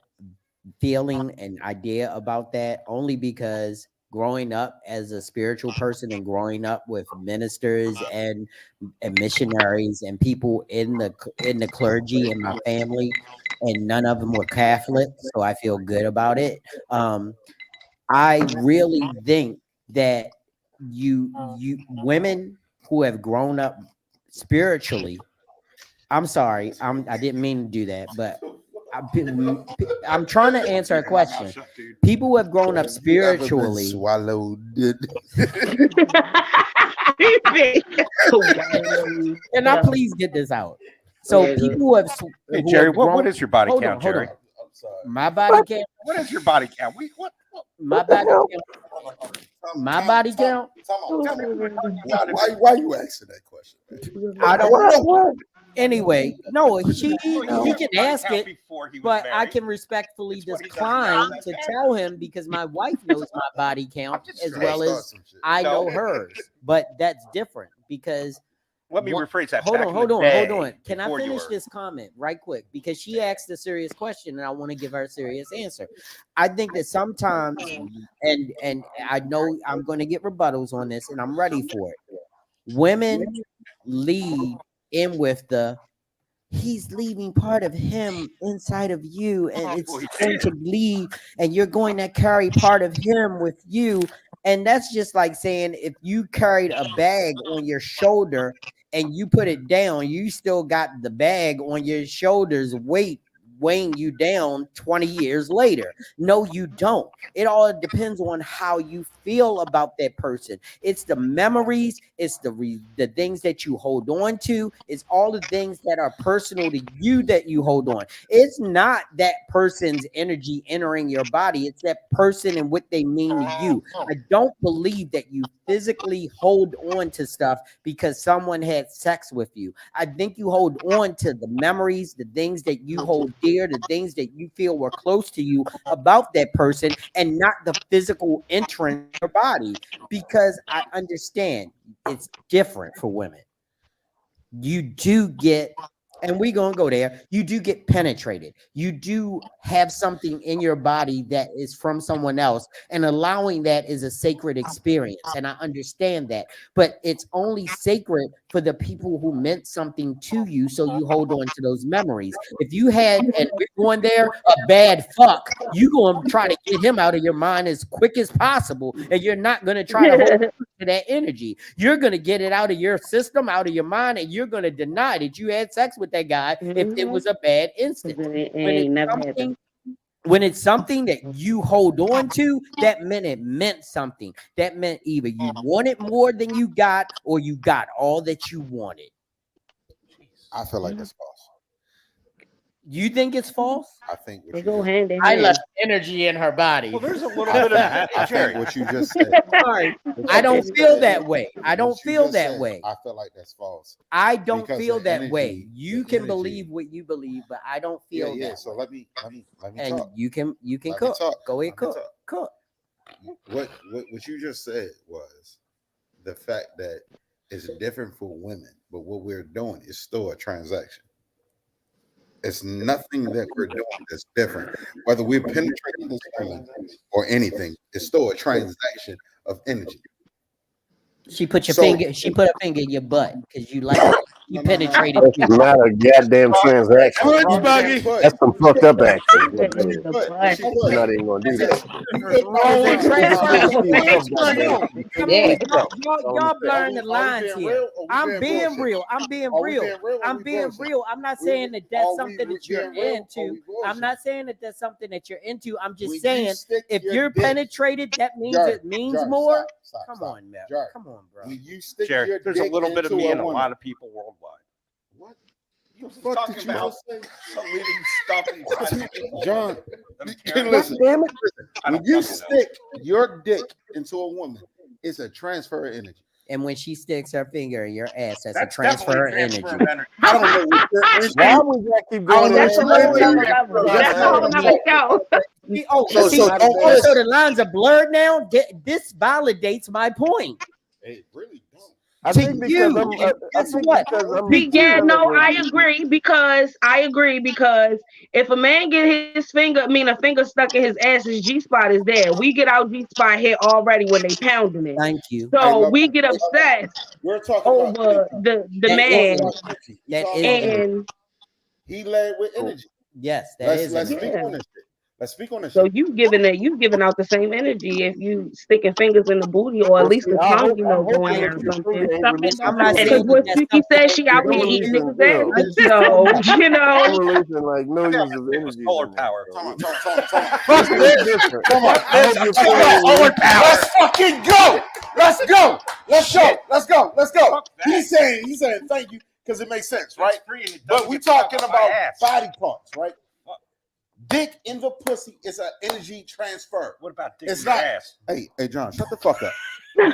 feeling and idea about that, only because growing up as a spiritual person and growing up with ministers and missionaries and people in the clergy in my family, and none of them were Catholic, so I feel good about it. I really think that you women who have grown up spiritually, I'm sorry, I didn't mean to do that, but I'm trying to answer a question. People who have grown up spiritually. Swallowed. Can I please get this out? So people who have, Hey, Jerry, what is your body hold count, on, hold Jerry? on. My body count. What is your body count? What? My body count. My body count. Why you asking that question, man? I don't know. Anyway, no, he can ask it, but I can respectfully decline to tell him, because my wife knows my body count as well as I know hers. But that's different, because let me rephrase that. Hold on. Can I finish this comment right quick? Because she asked a serious question and I want to give her a serious answer. I think that sometimes, and I know I'm going to get rebuttals on this and I'm ready for it. Women lead in with he's leaving part of him inside of you, and it's going to leave, and you're going to carry part of him with you. And that's just like saying, if you carried a bag on your shoulder and you put it down, you still got the bag on your shoulders weighing you down 20 years later. No, you don't. It all depends on how you feel about that person. It's the memories, it's the things that you hold on to, it's all the things that are personal to you that you hold on. It's not that person's energy entering your body, it's that person and what they mean to you. I don't believe that you physically hold on to stuff because someone had sex with you. I think you hold on to the memories, the things that you hold dear, the things that you feel were close to you about that person, and not the physical entering your body, because I understand it's different for women. You do get, and we're going to go there, you do get penetrated. You do have something in your body that is from someone else, and allowing that is a sacred experience. And I understand that, but it's only sacred for the people who meant something to you. So you hold on to those memories. If you had, and we're going there, a bad fuck, you're going to try to get him out of your mind as quick as possible. And you're not going to try to hold on to that energy. You're going to get it out of your system, out of your mind, and you're going to deny that you had sex with that guy if it was a bad instant. When it's something that you hold on to, that meant it meant something. That meant either you wanted more than you got, or you got all that you wanted. I feel like that's false. You think it's false? I think they go hand in I hand. left energy in her body. Well, there's a little bit of I think what you just said. Sorry, I don't feel that way. I don't feel that way. I feel like that's false. I don't Because feel the that energy- way. You the can energy- believe what you believe, but I don't feel Yeah. that. So let me And talk. you can Let me cook. talk. Go ahead, Let me cook. What you just said was the fact that it's different for women, but what we're doing is still a transaction. It's nothing that we're doing that's different. Whether we're penetrating this woman or anything, it's still a transaction of energy. She put her finger in your butt because you like it. You penetrated. That's not a goddamn transaction. That's some fucked up action. You're not even gonna do that. Y'all blurring the lines here. I'm being real. I'm being real. I'm not saying that that's something that you're into. I'm not saying that that's something that you're into. I'm just saying if you're penetrated, that means it means more. Come on, man. Come on, bro. Jerry, there's a little bit of me in a lot of people worldwide. What? You're talking about leaving stuff inside people. John, listen. When you stick your dick into a woman, it's a transfer of energy. And when she sticks her finger in your ass, that's a transfer of energy. I don't know what you're into. Why would y'all keep going? That's a whole nother show. So the lines are blurred now. This validates my point. It really don't. I think because I agree because if a man get his finger, a finger stuck in his ass, his G spot is there. We get our G spot hit already when they pounding it. Thank you. So we get obsessed over the man, and he led with energy. Yes, let's speak on this. Let's speak on this. So you giving out the same energy if you sticking fingers in the booty or at least the tongue, going there or something. Because what Clique said, she out here eating niggas ass. So like millions of energy. Solar power. Let's fucking go. Let's go. He's saying thank you because it makes sense, right? But we talking about body parts, right? Dick in the pussy is an energy transfer. What about dick in the ass? Hey, John, shut the fuck up. I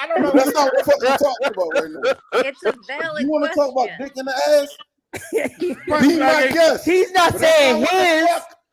don't know. That's not what we're talking about right now. It's a valid You want to talk about dick in the ass? Be my guest. He's not saying his.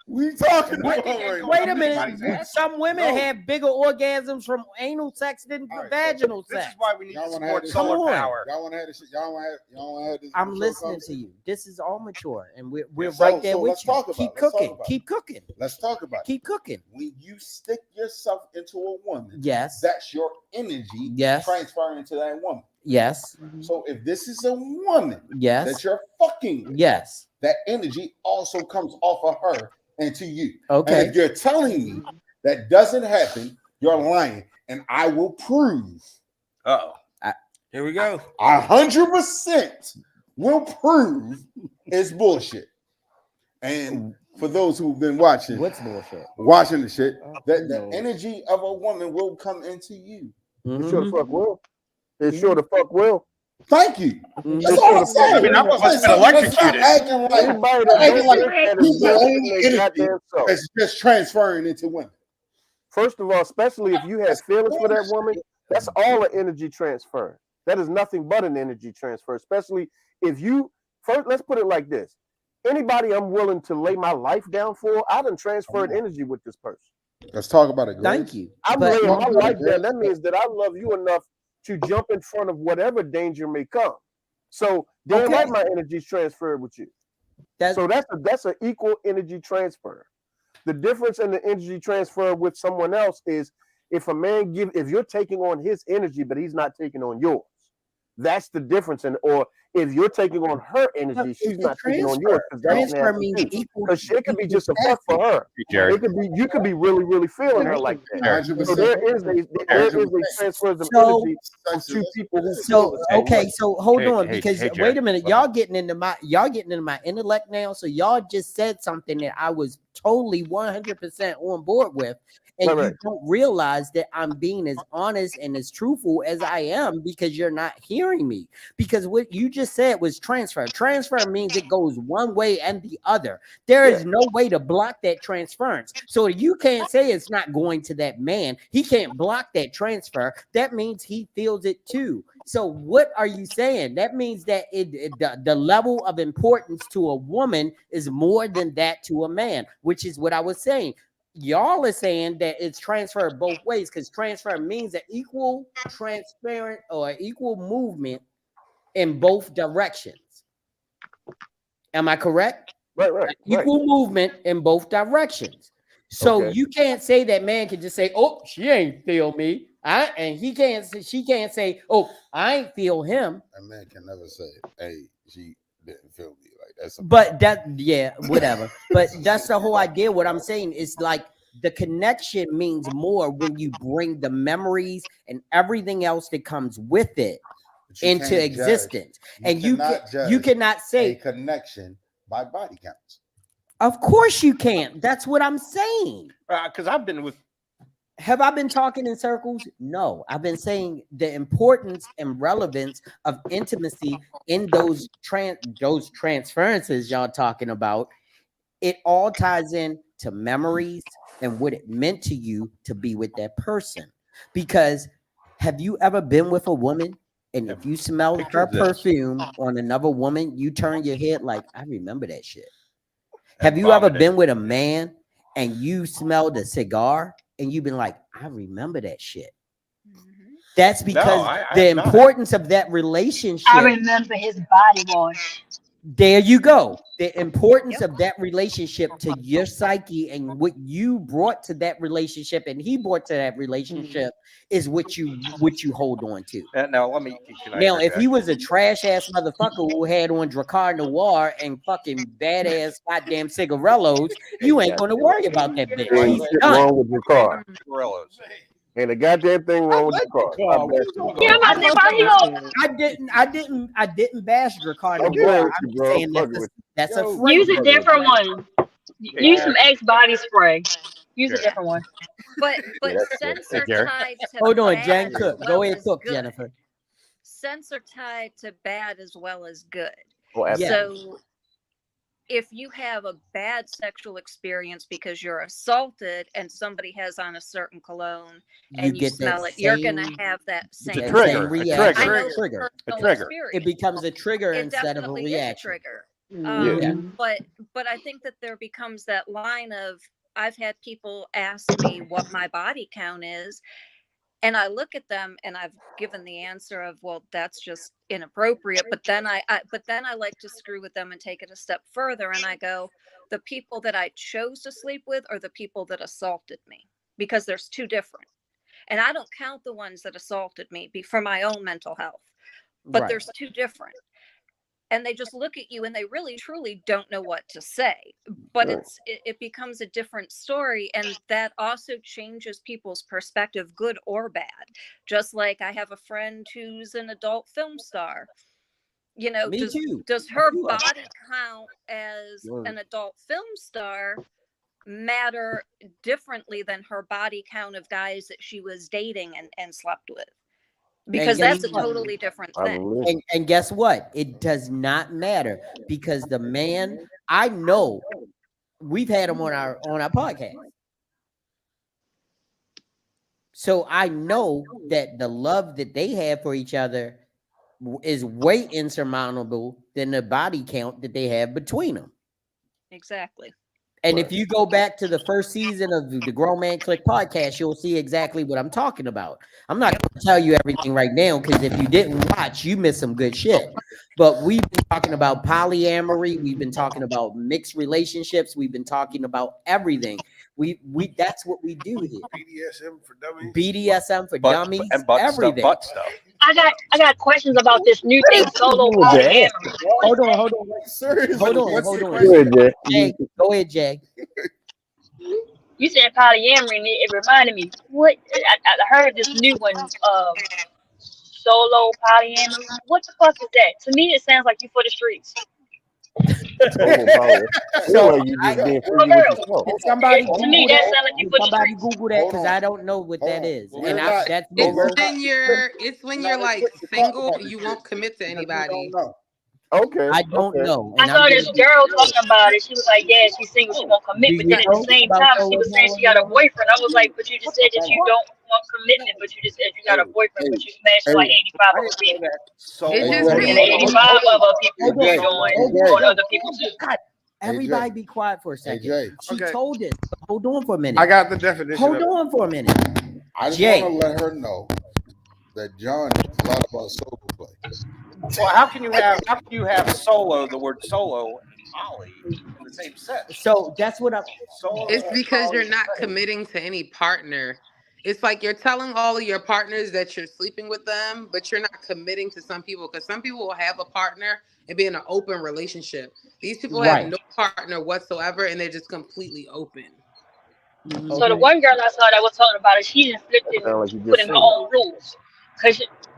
We talking about right now. Wait a minute. Some women have bigger orgasms from anal sex than vaginal sex. This is why we need to support solar power. Y'all want to have this shit? Y'all want to have this? I'm listening to you. This is all mature, and we're right there with you. Keep cooking. Keep cooking. Let's talk about it. Keep cooking. When you stick yourself into a woman, yes, that's your energy transferring into that woman. Yes. So if this is a woman, yes, that you're fucking with, yes, that energy also comes off of her and to you. Okay. And if you're telling me that doesn't happen, you're lying, and I will prove. Here we go. 100% will prove it's bullshit. And for those who've been watching, what's bullshit? Watching the shit, that the energy of a woman will come into you. It sure the fuck will. It sure the fuck will. Thank you. That's all I'm saying. I mean, I'm electrocuted. It's just transferring into women. First of all, especially if you have feelings for that woman, that's all an energy transfer. That is nothing but an energy transfer, especially if you first. Let's put it like this: anybody I'm willing to lay my life down for, I done transferred energy with this person. Let's talk about it. Grace. Thank you. I'm laying my life down. That means that I love you enough to jump in front of whatever danger may come. So damn right, my energy's transferred with you. So that's an equal energy transfer. The difference in the energy transfer with someone else is if a man if you're taking on his energy, but he's not taking on yours. That's the difference. Or if you're taking on her energy, she's not taking on yours. Transfer means equal. Because it could be just a fuck for her. It could be you could be really, really feeling her like that. So there is a transfer of energy from two people. So hold on, because wait a minute, y'all getting into my intellect now. So y'all just said something that I was totally 100% on board with. And you don't realize that I'm being as honest and as truthful as I am because you're not hearing me. Because what you just said was transfer. Transfer means it goes one way and the other. There is no way to block that transference. So you can't say it's not going to that man. He can't block that transfer. That means he feels it too. So what are you saying? That means that the level of importance to a woman is more than that to a man, which is what I was saying. Y'all are saying that it's transferred both ways because transfer means an equal transparent or equal movement in both directions. Am I correct? Right. Equal movement in both directions. So Okay. you can't say that man can just say, "Oh, she ain't feel me," and she can't say, "Oh, I ain't feel him." A man can never say, "Hey, she didn't feel me." Like that's. But whatever. But that's the whole idea. What I'm saying is like the connection means more when you bring the memories and everything else that comes with it into existence. And you cannot say a connection by body counts. Of course you can't. That's what I'm saying. Because I've been with. Have I been talking in circles? No. I've been saying the importance and relevance of intimacy in those transferences y'all talking about. It all ties in to memories and what it meant to you to be with that person. Because have you ever been with a woman and if you smell her perfume on another woman, you turn your head like, I remember that shit. Have you ever been with a man and you smelled a cigar and you've been like, I remember that shit? That's because the importance of that relationship. I remember his body wash. There you go. The importance of that relationship to your psyche and what you brought to that relationship and he brought to that relationship is what you hold on to. Now let me. Now, if he was a trash ass motherfucker who had on Dracar Noir and fucking badass goddamn cigarellos, you ain't gonna worry about that bitch. Ain't He's shit done. wrong with your car. Cigarellos. Ain't a goddamn thing wrong with your car. I didn't bash Dracar I'm Noir. playing I'm with you, bro. saying that's a Use a different one. Use some X body spray. Use a different one. But scents are tied to Hold on, bad Jen, as cook. well Go ahead, as cook, good. Jennifer. Scents are tied to bad as well as good. Oh, absolutely. So if you have a bad sexual experience because you're assaulted and somebody has on a certain cologne and you smell it, you're going to have that same reaction. I know Trigger. experience. It becomes a trigger It instead of a definitely reaction. is a trigger. Yeah. But I think that there becomes that line of I've had people ask me what my body count is. And I look at them and I've given the answer of, well, that's just inappropriate. But then I like to screw with them and take it a step further. And I go, the people that I chose to sleep with are the people that assaulted me, because there's two different. And I don't count the ones that assaulted me for my own mental health, but there's two different. And they just look at you and they really truly don't know what to say. But it becomes a different story, and that also changes people's perspective, good or bad. Just like I have a friend who's an adult film star. You know, does her body count as an adult film star matter differently than her body count of guys that she was dating and slept with? Because that's a totally different thing. And guess what? It does not matter, because the man, I know, we've had him on our podcast. So I know that the love that they have for each other is way insurmountable than the body count that they have between them. Exactly. And if you go back to the first season of the Grown Man Clique podcast, you'll see exactly what I'm talking about. I'm not going to tell you everything right now, because if you didn't watch, you missed some good shit. But we've been talking about polyamory. We've been talking about mixed relationships. We've been talking about everything. We that's what we do here. BDSM for dummies. BDSM for dummies. And butt everything. Stuff. I got questions about this new thing, solo polyamory. Hold on. Hold on. Jay, go ahead, Jay. You said polyamory, and it reminded me. What I heard this new one, solo polyamory. What the fuck is that? To me, it sounds like you for the streets. Somebody to me, that sounds like you for the somebody streets. Google that, because I don't know what that is. And that's It's when you're like single, you won't commit to anybody. Okay. I don't know. I saw this girl talking about it. She was like, yeah, she's single, she won't commit. But then at the same time, she was saying she got a boyfriend. I was like, but you just said that you don't want commitment, but you just said you got a boyfriend, but you smashed like 85 other people. And 85 other people on other people too. Everybody be quiet for a second. She told us. Hold on for a minute. I got the definition. Hold on for a minute. I just want to let her know that John knows a lot about solo play. Well, how can you have solo, the word solo, and poly, the same sex. So that's what I'm. It's because you're not committing to any partner. It's like you're telling all of your partners that you're sleeping with them, but you're not committing to some people because some people will have a partner and be in an open relationship. These people have Right. no partner whatsoever and they're just completely open. So the one girl I saw that was talking about it, she just flipped it and Sound like you put just in her single. own rules.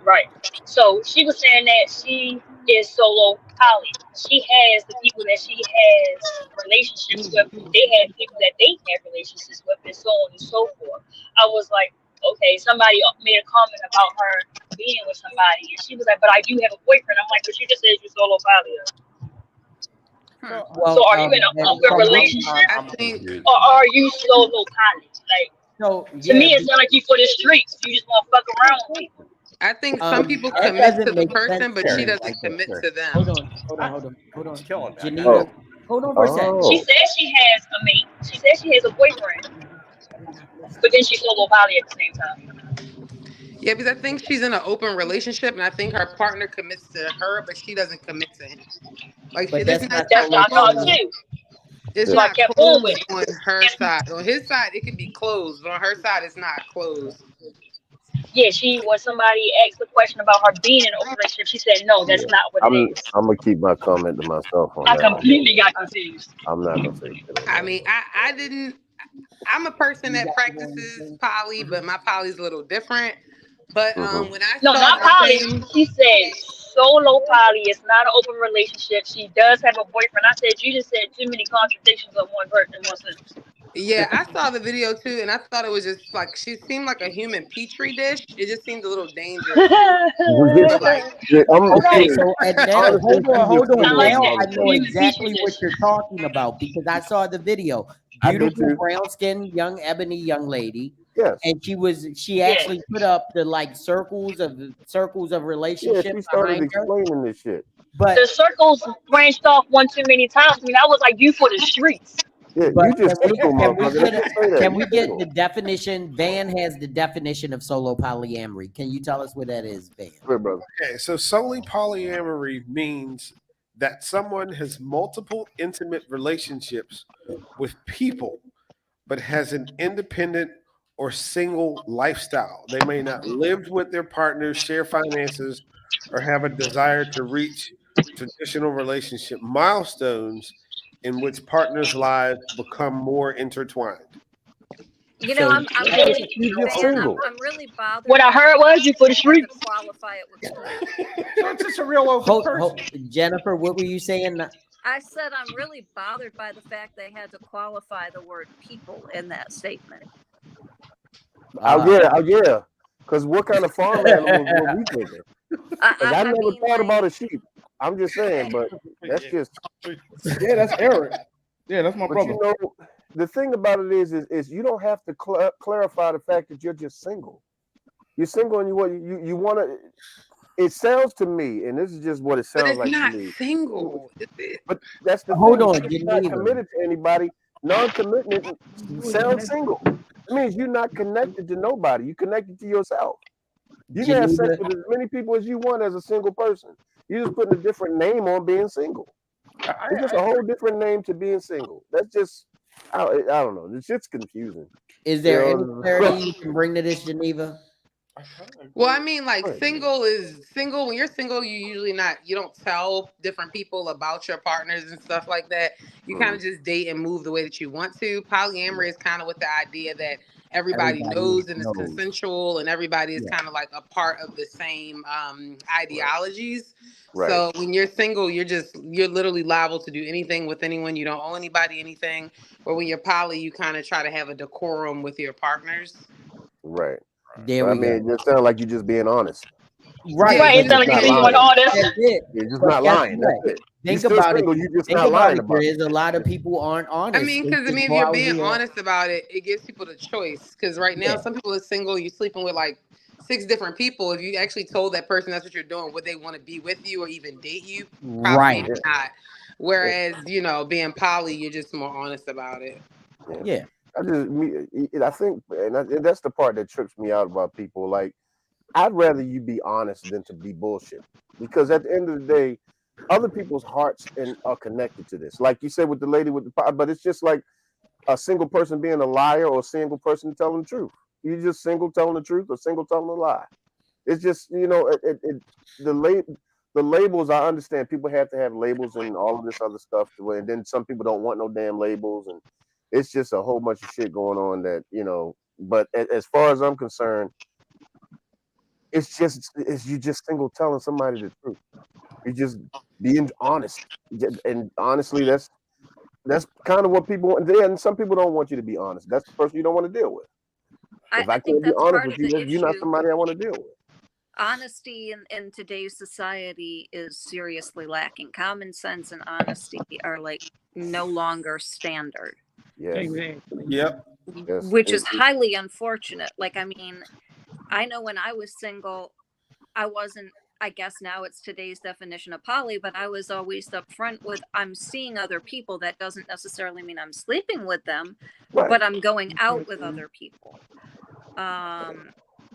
Right. So she was saying that she is solo poly. She has the people that she has relationships with. They have people that they have relationships with, and so on and so forth. I was like, okay, somebody made a comment about her being with somebody, and she was like, but I do have a boyfriend. I'm like, but you just said you're solo poly. So are you in an open relationship, or are you solo poly? Like, to me, it sounds like you for the streets. You just want to fuck around with people. I think some people that commit doesn't to the make person, sense but to she me doesn't like that. commit to them. Hold on. Killing that Geneva, guy. hold on for a second. She says she has a mate. She says she has a boyfriend, but then she's solo poly at the same time. Yeah, because I think she's in an open relationship, and I think her partner commits to her, but she doesn't commit to him. Like, But it's that's not not That's what I thought closed. too. It's So I not kept going with closed it. on her side. On his side, it can be closed, but on her side, it's not closed. Yeah, when somebody asked the question about her being in an open relationship, she said, no, that's not what it is. I'm gonna keep my comment to myself on I that. completely got confused. I'm not gonna say shit on I that. mean, I didn't. I'm a person that practices poly, but my poly's a little different. But when I No, saw not the poly. thing, She said solo poly is not an open relationship. She does have a boyfriend. I said, you just said too many contradictions of one person in one sentence. yeah, I saw the video too, and I thought it was just like she seemed like a human petri dish. It just seemed a little dangerous. But like, Okay, so and now honestly, hold on. I like Now that. I know Human petri exactly what dish. you're talking about because I saw the video. I did Beautiful too. brown skinned young ebony young lady. Yes. And she Yeah. actually put up the like circles of Yeah, relationship she started behind her. explaining this shit. But The circles branched off one too many times. I mean, I was like, you for the streets. Yeah, but you just single, can we motherfucker. get Let's just say that. can You we get single. the definition? Van has the definition of solo polyamory. Can you tell us what that is, Van? Good brother. Okay, so solely polyamory means that someone has multiple intimate relationships with people, but has an independent or single lifestyle. They may not live with their partners, share finances, or have a desire to reach traditional relationship milestones in which partners' lives become more intertwined. You know, So I'm really, You're just Van, single. I'm really bothered. What I by the heard was fact you that for the they had to streets. qualify it with people. So it's just a real open person. Jennifer, what were you saying? I said I'm really bothered by the fact they had to qualify the word people in that statement. Yeah. Because what kind of farm animals were we thinking? Because I never thought about a sheep. I'm just saying, but that's just Yeah, that's Eric. Yeah, that's my but brother. you know, the thing about it is you don't have to clarify the fact that you're just single. You're single and you want to. It sounds to me, and this is just what it but sounds it's like not to me. single. Is it? But that's the Hold thing. on, If you're not Geneva. committed to anybody. Non-commitment sounds single. It means you're not connected to nobody. You're connected to yourself. You can have sex Geneva. with as many people as you want as a single person. You're just putting a different name on being single. It's just a whole different name to being single. That's just, I don't know. This shit's confusing. Is there You any know? clarity you can bring to this, Geneva? Well, I mean, like Right. single is single. When you're single, you don't tell different people about your partners and stuff like that. You kind of just date and move the way that you want to. Polyamory is kind of with the idea that everybody knows and is consensual and everybody is kind of like a part of the same ideologies. Right. So when you're single, you're literally liable to do anything with anyone. You don't owe anybody anything. Or when you're poly, you kind of try to have a decorum with your partners. Right. There But, we go. it just sounds like you're just being honest. Right. Right, But it sounds like not you're lying. being honest. that's it. You're just But not guess lying. what? That's it. Think You're still about single. it. You're just Think not about lying it. about There it. is a lot of people aren't honest. I mean, They because just if go you're out being here. honest about it, it gives people the choice. Because right now, Yeah. some people are single, you're sleeping with like 6 different people. If you actually told that person that's what you're doing, would they want to be with you or even date you? Probably Right. not. Whereas, being poly, you're just more honest about it. Yeah. I think, and that's the part that trips me out about people. Like, I'd rather you be honest than to be bullshit. Because at the end of the day, other people's hearts and are connected to this. Like you said with the lady with the pot, but it's just like a single person being a liar or a single person telling the truth. You just single telling the truth or single telling a lie. It's just, you know, the labels. I understand people have to have labels and all of this other stuff. And then some people don't want no damn labels, and it's just a whole bunch of shit going on that, you know. But as far as I'm concerned, it's you just single telling somebody the truth. You just being honest, and honestly, that's kind of what people want. And some people don't want you to be honest. That's the person you don't want to deal with. If I I think can't be that's honest part with of you, the then you're not issue. somebody I want to deal with. Honesty in today's society is seriously lacking. Common sense and honesty are like no longer standard. Yes. Exactly. Yep. Yes. Which is highly unfortunate. Like, I mean, I know when I was single, I wasn't, I guess now it's today's definition of poly, but I was always upfront with, I'm seeing other people. That doesn't necessarily mean I'm sleeping with them, Right. but I'm going out with other people.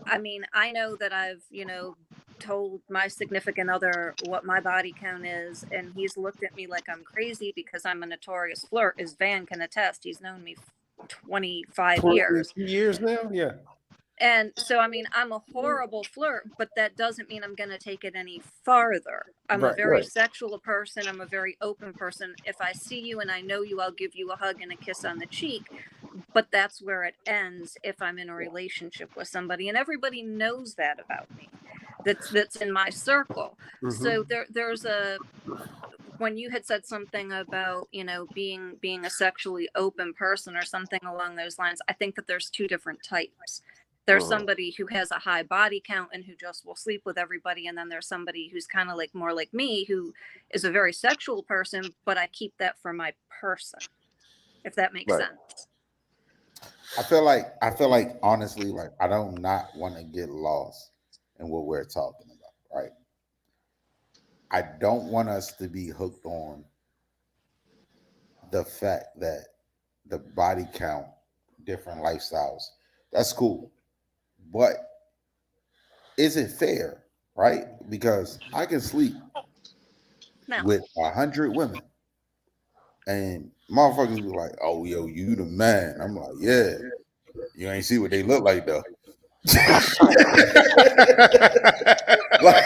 I mean, I know that I've, you know, told my significant other what my body count is, and he's looked at me like I'm crazy because I'm a notorious flirt, as Van can attest. He's known me 25 years. 22 years now? Yeah. And so, I mean, I'm a horrible flirt, but that doesn't mean I'm going to take it any farther. I'm a very sexual person. I'm a very open person. If I see you and I know you, I'll give you a hug and a kiss on the cheek. But that's where it ends if I'm in a relationship with somebody. And everybody knows that about me. That's in my circle. Mm-hmm. So there's a... When you had said something about, you know, being a sexually open person or something along those lines, I think that there's two different types. There's somebody who has a high body count and who just will sleep with everybody. And then there's somebody who's kind of like more like me, who is a very sexual person, but I keep that for my person, if that makes sense. I feel like honestly, like I don't not want to get lost in what we're talking about, right? I don't want us to be hooked on the fact that the body count, different lifestyles, that's cool. But is it fair, right? Because I can sleep with 100 women and motherfuckers be like, oh, yo, you the man. I'm like, yeah. You ain't see what they look like, though. Wow.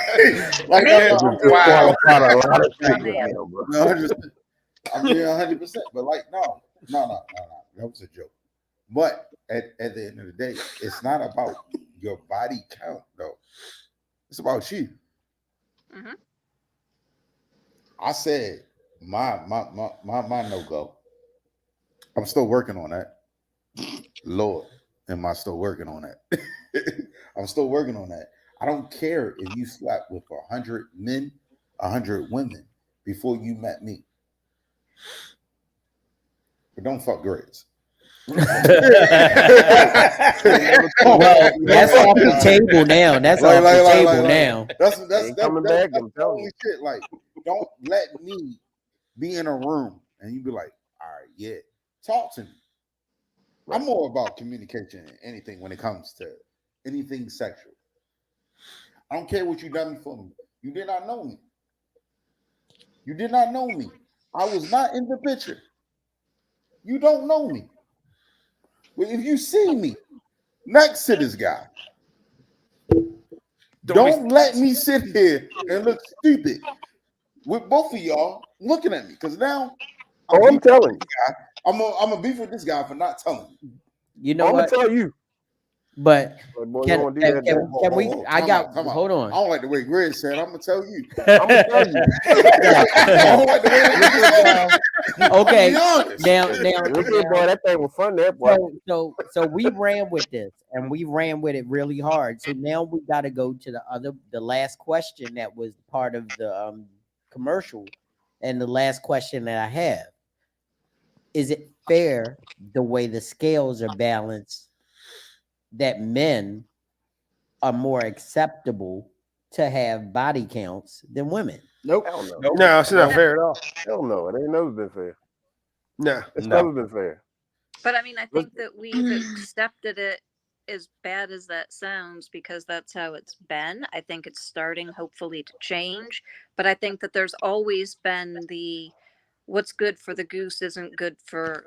I mean, 100%. But like, no. That was a joke. But at the end of the day, it's not about your body count, though. It's about you. Mm-hmm. I said my no-go. I'm still working on that. Lord, am I still working on that? I'm still working on that. I don't care if you slept with 100 men, 100 women before you met me. But don't fuck grades. Well, that's off the table now. That's off the table now. That's coming back. I'm telling you, shit. Like, don't let me be in a room and you be like, all right, yeah, talk to me. I'm more about communication than anything when it comes to anything sexual. I don't care what you done for me. You did not know me. You did not know me. I was not in the picture. You don't know me. But if you see me next to this guy, don't let me sit here and look stupid with both of y'all looking at me. Because now I'm telling you. I'm gonna beef with this guy for not telling you. You know I'm what? gonna tell you. But boy, can we? I got. Come on. Hold on. I don't like the way Greg said. I'm gonna tell you. I'm gonna tell you. I don't like the way that Okay. Now, boy, that thing was fun. There, boy. So we ran with this, and we ran with it really hard. So now we got to go to the last question that was part of the commercial, and the last question that I have: is it fair the way the scales are balanced that men are more acceptable to have body counts than women? Nope. No, it's not fair at all. Hell no, it ain't never been fair. No, it's never been fair. But I mean, I think that we've accepted it as bad as that sounds, because that's how it's been. I think it's starting hopefully to change, but I think that there's always been the what's good for the goose isn't good for,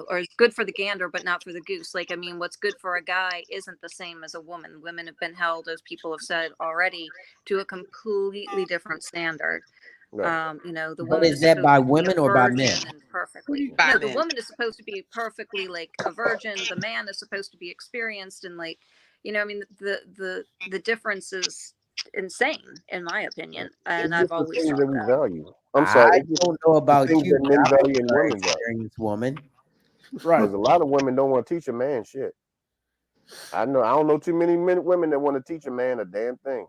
or it's good for the gander but not for the goose. Like, I mean, what's good for a guy isn't the same as a woman. Women have been held, as people have said already, to a completely different standard. Right. The But woman is that by supposed to be a women or by men? virgin and perfectly. By No, the men. woman is supposed to be perfectly like a virgin. The man is supposed to be experienced and like, I mean, the difference is insane in my opinion, and It's I've just the always things thought that we that. value. I'm I sorry. It's just don't know the about things you, that but men I'm value a in very women value. experienced woman. Right. Because a lot of women don't want to teach a man shit. I don't know too many women that want to teach a man a damn thing.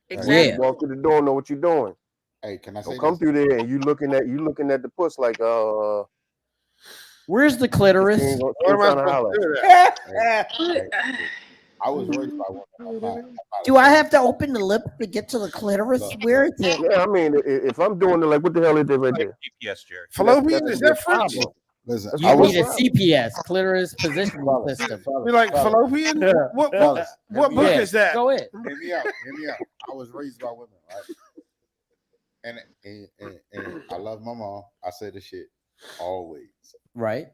Exactly. You walk through the door, know what you're doing. Hey, can I say Don't come this? through there and you looking at the puss like Where's the she clitoris? ain't What am I trying to supposed holler to at do you. with that? I was raised by women. I'm not Do I have to open the lip to get to the clitoris? Look, Where is it? Yeah, I mean, if I'm doing it, like, what the hell is that right there? GPS, Jerry. Fallopian, That's is gonna be a that French? problem. Listen, That's You I gonna be was need a problem. CPS, clitoris positioning fellas, system. You like fellas, fallopian? What fellas, hear what me book out. Yeah, is that? go ahead. Hear me out. Hear me out. I was raised by women, right? And I love my mom. I say the shit always. Right.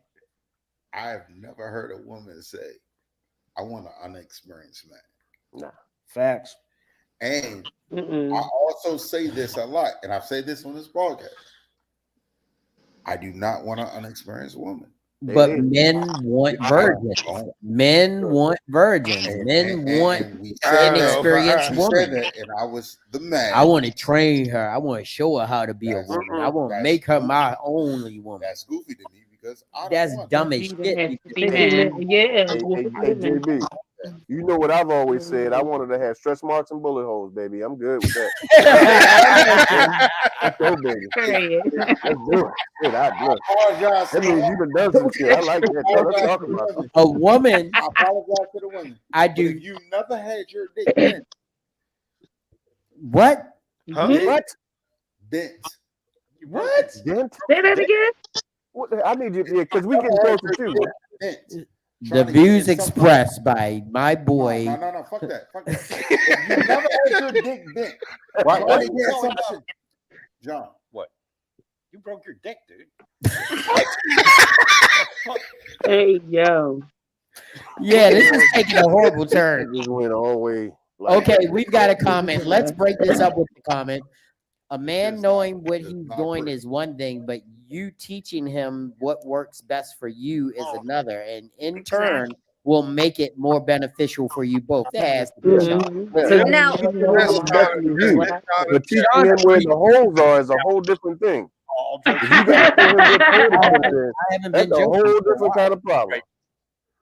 I have never heard a woman say, "I want an unexperienced man." Nah. Facts. And Mm-mm. I also say this a lot, and I've said this on this podcast. I do not want an unexperienced woman. But is. men want I virgins. don't. Men want virgins. Men want And we I said don't know if inexperienced we woman. said that, and I was the man. I want to train her. I want to show her how to be a That's- woman. I want to that's make her goofy. my only woman. That's goofy to me because I That's don't want dumb that. as Either shit. has You to can be say man. Yeah. Hey, JB, you know what I've always said? I wanted to have stretch marks and bullet holes, baby. I'm good with that. Let's go, baby. Period. Let's do it. Shit, look. Apologize to That means you've done some shit. I like that. So let's talk about it. a woman. I apologize to the women. I But do. if you never had your dick bent, What? Huh? What? bent, What? Dent? Say that again. What the, I need you, because we getting closer too. bent. The Trying to get views in some expressed by my boy. No, fuck that. Fuck that. If you never had your dick bent, Why trying to you get calling some out? shit. John, What? You broke your dick, dude. Hey, yo. Yeah, this is taking a horrible turn. Just went all the way. Like, Okay, we've got a comment. Let's break this up with the comment. A man It's knowing not- what it's he's not doing pretty. is one thing, but you teaching him what works best for you is another, and in turn will make it more beneficial for you both. That has to be done. Mm-hmm. yeah, So Now- teaching them what's best for you, That's not but teaching them where the holes are is a whole different thing. All If jokes you got to him with codependence, I haven't that's been a joking. whole different kind of problem.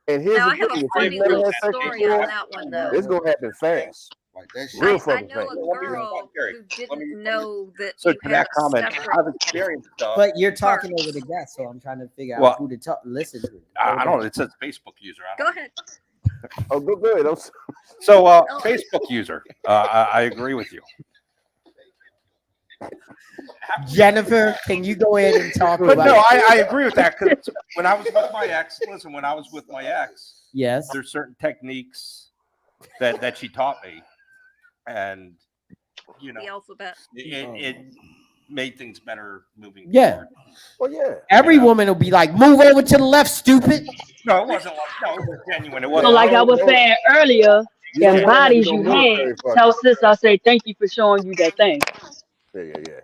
And here's Now, the I have thing: a if funny you've never little had sex story before, on that one, though. it's gonna happen fast. Like that shit. Real I fucking know fast. a girl who didn't know that So you to had that a comment, separate. I've experienced stuff. But you're talking over the guest, so I'm trying to figure Well, out who to talk. Listen to. I don't know. It says Facebook user. I Go don't ahead. Oh, go good. So, Facebook user. I agree with you. Jennifer, can you go ahead and talk But about? no, I agree with that because when I was with my ex, when I was with my ex, yes, there's certain techniques that she taught me, and you know, The alphabet. it made things better moving. Yeah. Well, yeah. Every woman will be like, "Move over to the left, stupid." No, it wasn't like no, it was genuine. It So wasn't like I was saying earlier, Yeah, them bodies you had, military fucking. tell sis I say thank you for showing you that thing. Yeah.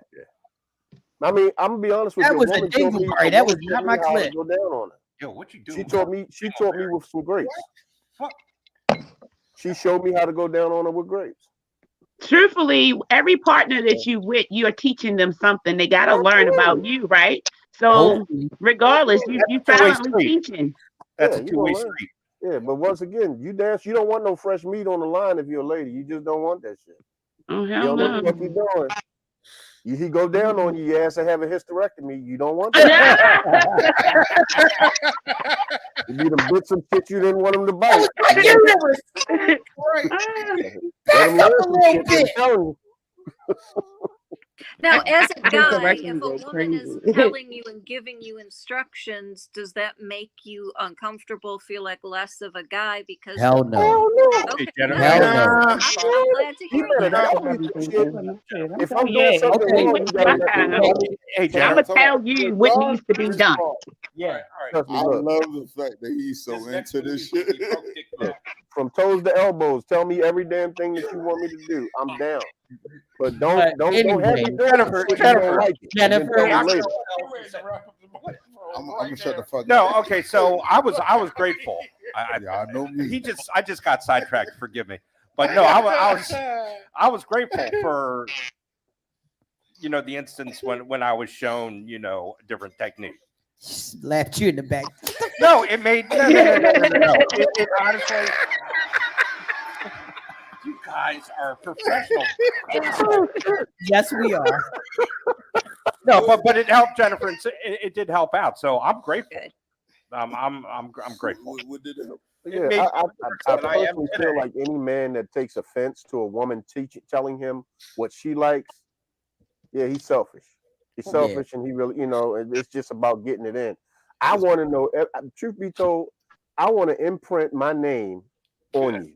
I mean, I'm gonna be honest with That you. was a woman taught me- dingleberry. a That woman was taught not me my how to clip. Go down on her. Yo, what you doing? She taught me with some grapes. She showed me how to go down on her with grapes. Truthfully, every partner that you with, you're teaching them something. They got to learn about you, right? So regardless, you silently teaching. That's Yeah, a you two-way gonna learn. street. Yeah, but once again, you don't want no fresh meat on the line if you're a lady. You just don't want that shit. Oh, You hell don't know no. what the fuck you doing. He go down on you, your ass to have a hysterectomy. You don't want that. You need them bits of shit you didn't want them to bite. Right. Let them learn some shit. I'm telling you. Now, as a This guy, direction if a goes woman is crazy. telling you and giving you instructions, does that make you uncomfortable, feel like less of a guy? Because Hell no. Hell no. okay, Jennifer. Hell I'm no. glad to You hear better that. tell me some shit. If I'm doing Yeah, something Okay. wrong, you gotta let me know. Hey, but I'm Jennifer. gonna tell you what needs to be done. Yeah. Trust me, I look. love the fact that he's so into this shit. Look, from toes to elbows, tell me every damn thing that you want me to do. I'm down. But But don't have anyway, me doing Jennifer, shit you don't Jennifer, like it. And then tell me Jennifer, later. I'm gonna shut the fuck No, up. okay, so I was grateful. I know me. I just got sidetracked. Forgive me, but no, I was grateful for the instance when I was shown a different technique. slapped you in the back. No, it made no. It honestly, you guys are professional. Yes, we are. No, but it helped Jennifer. And it did help out, so I'm grateful. I'm grateful. What did it help? Yeah, made I than I am personally today. feel like any man that takes offense to a woman telling him what she likes, yeah, he's selfish. He's Yeah. selfish, and he really, it's just about getting it in. I want to know. Truth be told, I want to imprint my name on you.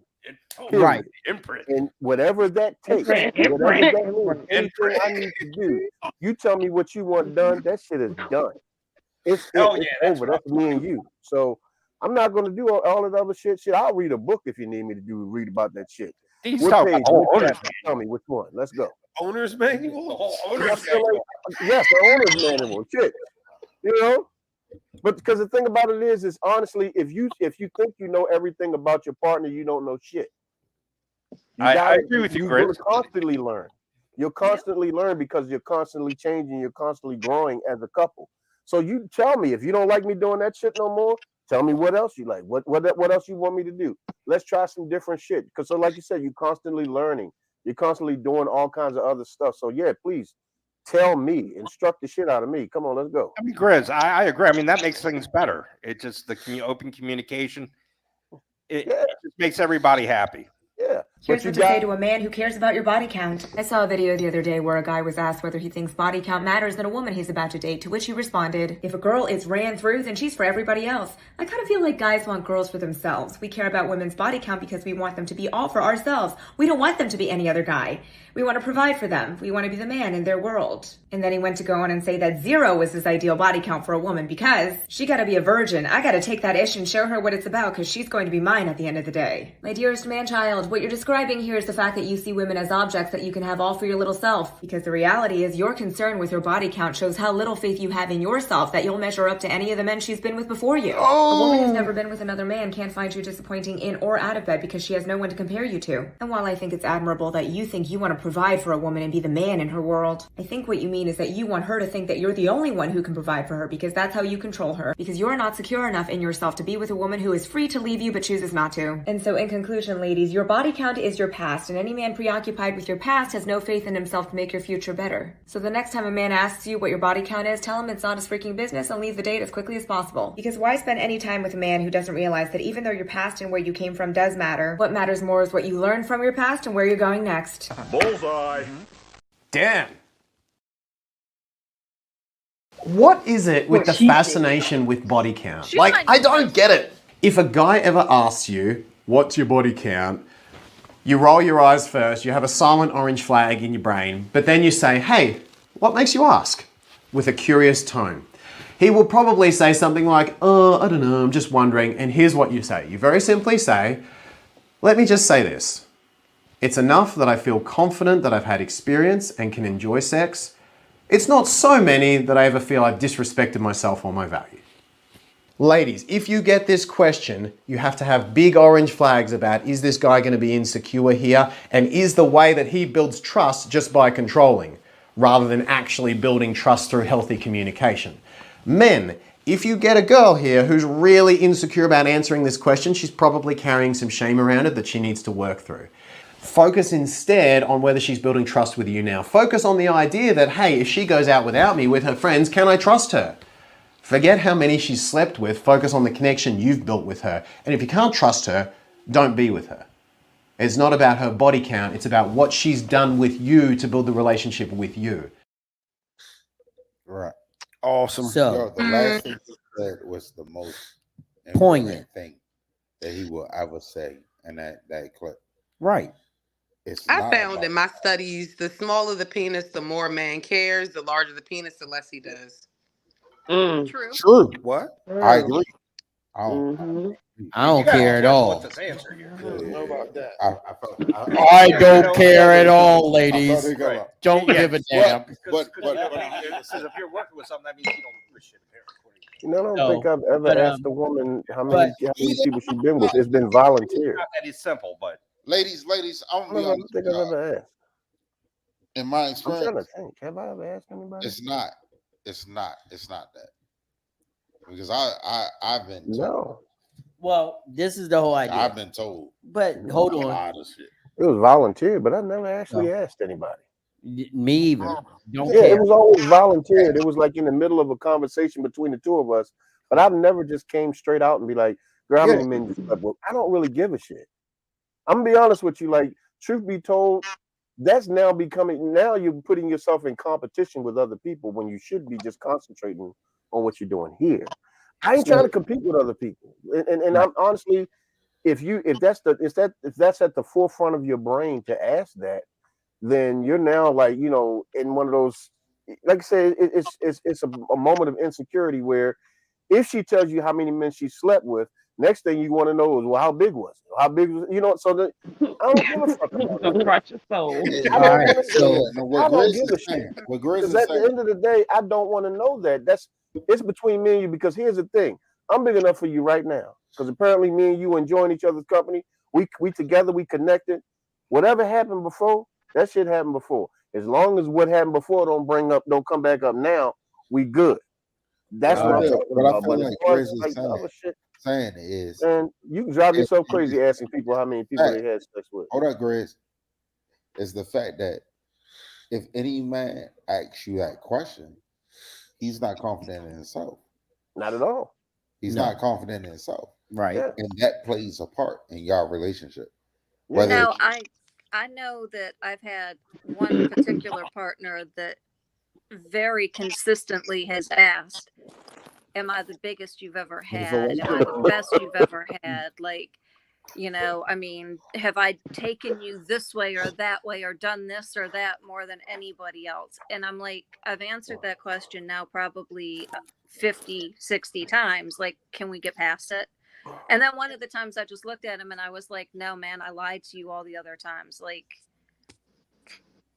Right. Imprint. And whatever that takes, whatever that means, anything I need to do, you tell me what you want done. That shit is done. It's that's over. That's me and you. So I'm not going to do all that other shit. I'll read a book if you need me to read about that shit. He's What talking page? about What owners chapter? Tell me which one. Let's go. Owner's manual. The whole I owners feel like, yes, the owner's manual. Shit. But because the thing about it is honestly, if you think you know everything about your partner, you don't know shit. I agree with you, Chris. You'll constantly learn. You'll constantly learn because you're constantly changing. You're constantly growing as a couple. So you tell me if you don't like me doing that shit no more. Tell me what else you like. What else you want me to do? Let's try some different shit. Because so like you said, you're constantly learning. You're constantly doing all kinds of other stuff. So yeah, please tell me, instruct the shit out of me. Come on, let's go. I mean, Grizz, I agree. I mean, that makes things better. It just open communication. It just makes everybody happy. Yeah. Here's what to say to a man who cares about your body count. I saw a video the other day where a guy was asked whether he thinks body count matters than a woman he's about to date, to which he responded, if a girl is ran through, then she's for everybody else. I kind of feel like guys want girls for themselves. We care about women's body count because we want them to be all for ourselves. We don't want them to be any other guy. We want to provide for them. We want to be the man in their world. And then he went to go on and say that 0 was his ideal body count for a woman because she got to be a virgin. I got to take that ish and show her what it's about because she's going to be mine at the end of the day. My dearest man-child, what you're describing here is the fact that you see women as objects that you can have all for your little self. Because the reality is your concern with your body count shows how little faith you have in yourself that you'll measure up to any of the men she's been with before you. A woman who's never been with another man can't find you disappointing in or out of bed because she has no one to compare you to. And while I think it's admirable that you think you want to provide for a woman and be the man in her world, I think what you mean is that you want her to think that you're the only one who can provide for her because that's how you control her. Because you're not secure enough in yourself to be with a woman who is free to leave you but chooses not to. And so in conclusion, ladies, your body count is your past, and any man preoccupied with your past has no faith in himself to make your future better. So the next time a man asks you what your body count is, tell him it's not his freaking business and leave the date as quickly as possible. Because why spend any time with a man who doesn't realize that even though your past and where you came from does matter, what matters more is what you learn from your past and where you're going next. Bullseye. Damn. What is it with the fascination with body count? Like, I don't get it. If a guy ever asks you, what's your body count? You roll your eyes first, you have a silent orange flag in your brain, but then you say, hey, what makes you ask? With a curious tone. He will probably say something like, I don't know, I'm just wondering. And here's what you say. You very simply say, let me just say this. It's enough that I feel confident that I've had experience and can enjoy sex. It's not so many that I ever feel I've disrespected myself or my value. Ladies, if you get this question, you have to have big orange flags about, is this guy going to be insecure here? And is the way that he builds trust just by controlling, rather than actually building trust through healthy communication? Men, if you get a girl here who's really insecure about answering this question, she's probably carrying some shame around it that she needs to work through. Focus instead on whether she's building trust with you now. Focus on the idea that, hey, if she goes out without me with her friends, can I trust her? Forget how many she's slept with, focus on the connection you've built with her. And if you can't trust her, don't be with her. It's not about her body count. It's about what she's done with you to build the relationship with you. Right. Awesome. So the last thing he said was the most poignant thing that he will ever say in that clip. Right. It's I not found about in my studies, the smaller the penis, the more a man cares. The larger the penis, the less he does. True. True. What? I agree. I don't care at all. What's his answer here? I don't know about that. I don't care at all, ladies. Right. Don't give a damn. But it says if you're working with something, that means you don't give a shit. You know, I don't No, think I've ever but, asked a woman how many people she's been with. It's been volunteer. Not that it's simple, but ladies, I'm gonna be I don't honest think with I've y'all. ever asked. In my I'm experience, trying to think. Have I ever asked anybody? it's not that. Because I've been told. No. Well, this is the whole idea. I've been told. But hold a on. lot of shit. It was volunteer, but I never actually asked anybody. Me either. Don't Yeah, care. it was always volunteered. It was like in the middle of a conversation between the two of us. But I've never just came straight out and be like, girl, how many men you slept with? I don't really give a shit. I'm gonna be honest with you. Like, truth be told, that's now you're putting yourself in competition with other people when you should be just concentrating on what you're doing here. I ain't trying to compete with other people. And I'm honestly, if that's at the forefront of your brain to ask that, then you're now like, you know, in one of those, like I said, it's a moment of insecurity where if she tells you how many men she slept with, next thing you want to know is, well, how big was it? How big was it? You know, so that I don't give a fuck about that. Don't crush your soul. I don't want to know that. What I don't Grizz give is a shit. saying. What Grizz Because is at the saying. end of the day, I don't want to know that. It's between me and you. Because here's the thing: I'm big enough for you right now. Because apparently, me and you enjoying each other's company. We together. We connected. Whatever happened before, that shit happened before. As long as what happened before don't come back up now, we good. That's what I'm talking But I about. feel But as like far Grizz as is like the other shit, saying is, man, you can drive yourself crazy asking people how many people they had sex with. Hold up, Grizz. Is the fact that if any man asks you that question, he's not confident in himself. Not at all. He's not confident in himself. Right. Yeah. And that plays a part in y'all relationship. Now, I know that I've had one particular partner that very consistently has asked, am I the biggest you've ever had? Am I the best you've ever had? Like, you know, I mean, have I taken you this way or that way or done this or that more than anybody else? And I'm like, I've answered that question now probably 50, 60 times. Like, can we get past it? And then one of the times I just looked at him and I was like, no, man, I lied to you all the other times. Like,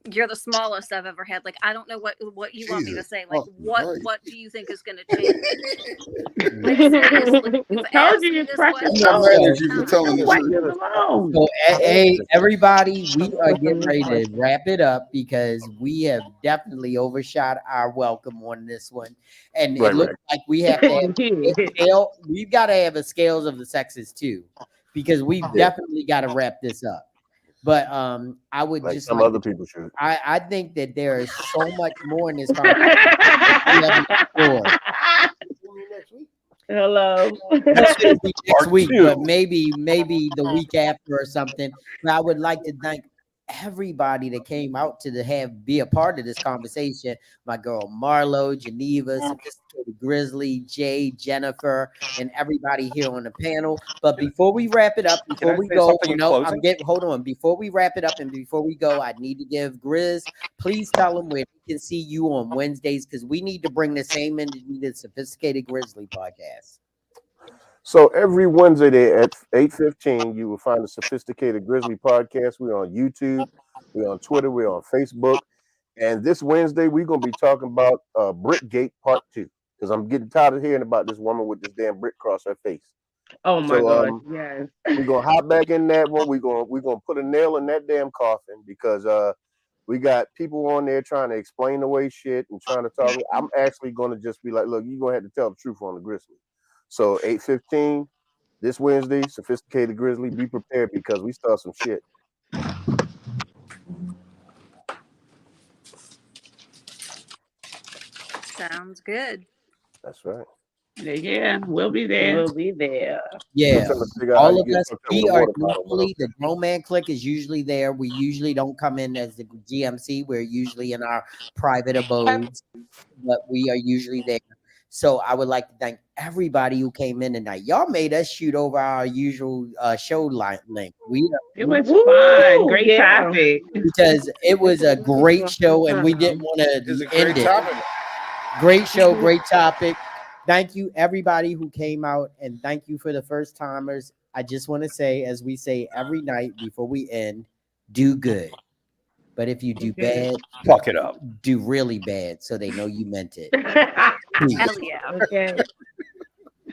you're the smallest I've ever had. Like, I don't know what you want me to say. Like, what do you think is going to change? Like, seriously, you've asked me this question. So, hey, everybody, we are getting ready to wrap it up because we have definitely overshot our welcome on this one, and it looks like we have to have a scale. We've got to have a scales of the sexes too, because we've definitely got to wrap this up. But I would like just some like other people should. I think that there is so much more in this conversation. Hello. Next week, but maybe the week after or something. But I would like to thank everybody that came out to be a part of this conversation. My girl Marlo, Geneva, Sophisticated Grizzly, Jay, Jennifer, and everybody here on the panel. But before we wrap it up, before we go, hold on. Before we wrap it up and before we go, I need to give Grizz, please tell them where we can see you on Wednesdays, because we need to bring the same energy to the Sophisticated Grizzly podcast. So every Wednesday at 8:15, you will find the Sophisticated Grizzly podcast. We're on YouTube, we're on Twitter, we're on Facebook. And this Wednesday, we're going to be talking about Brickgate Part 2. Because I'm getting tired of hearing about this woman with this damn brick across her face. Oh my God, yes. We're going to hop back in that one. We're going to put a nail in that damn coffin because we got people on there trying to explain away shit and trying to talk. I'm actually going to just be like, look, you're going to have to tell the truth on the Grizzly. So 8:15 this Wednesday, Sophisticated Grizzly, be prepared because we start some shit. Sounds good. That's right. Yeah, we'll be there. We'll be there. Yeah, Just trying to figure out how all you of get us, hooked up with we a are water bottle, but usually, the Grown Man Clique is usually there. We usually don't come in as the GMC. We're usually in our private abodes, but we are usually there. So I would like to thank everybody who came in tonight. Y'all made us shoot over our usual show length. It was fun. Great topic. Because it was a great show and we didn't want It's a to great end it. topic. Great show, great topic. Thank you, everybody who came out, and thank you for the first timers. I just want to say, as we say every night before we end, do good. But if you do bad, fuck it up. Do really bad so they know you meant it. Hell yeah. Okay.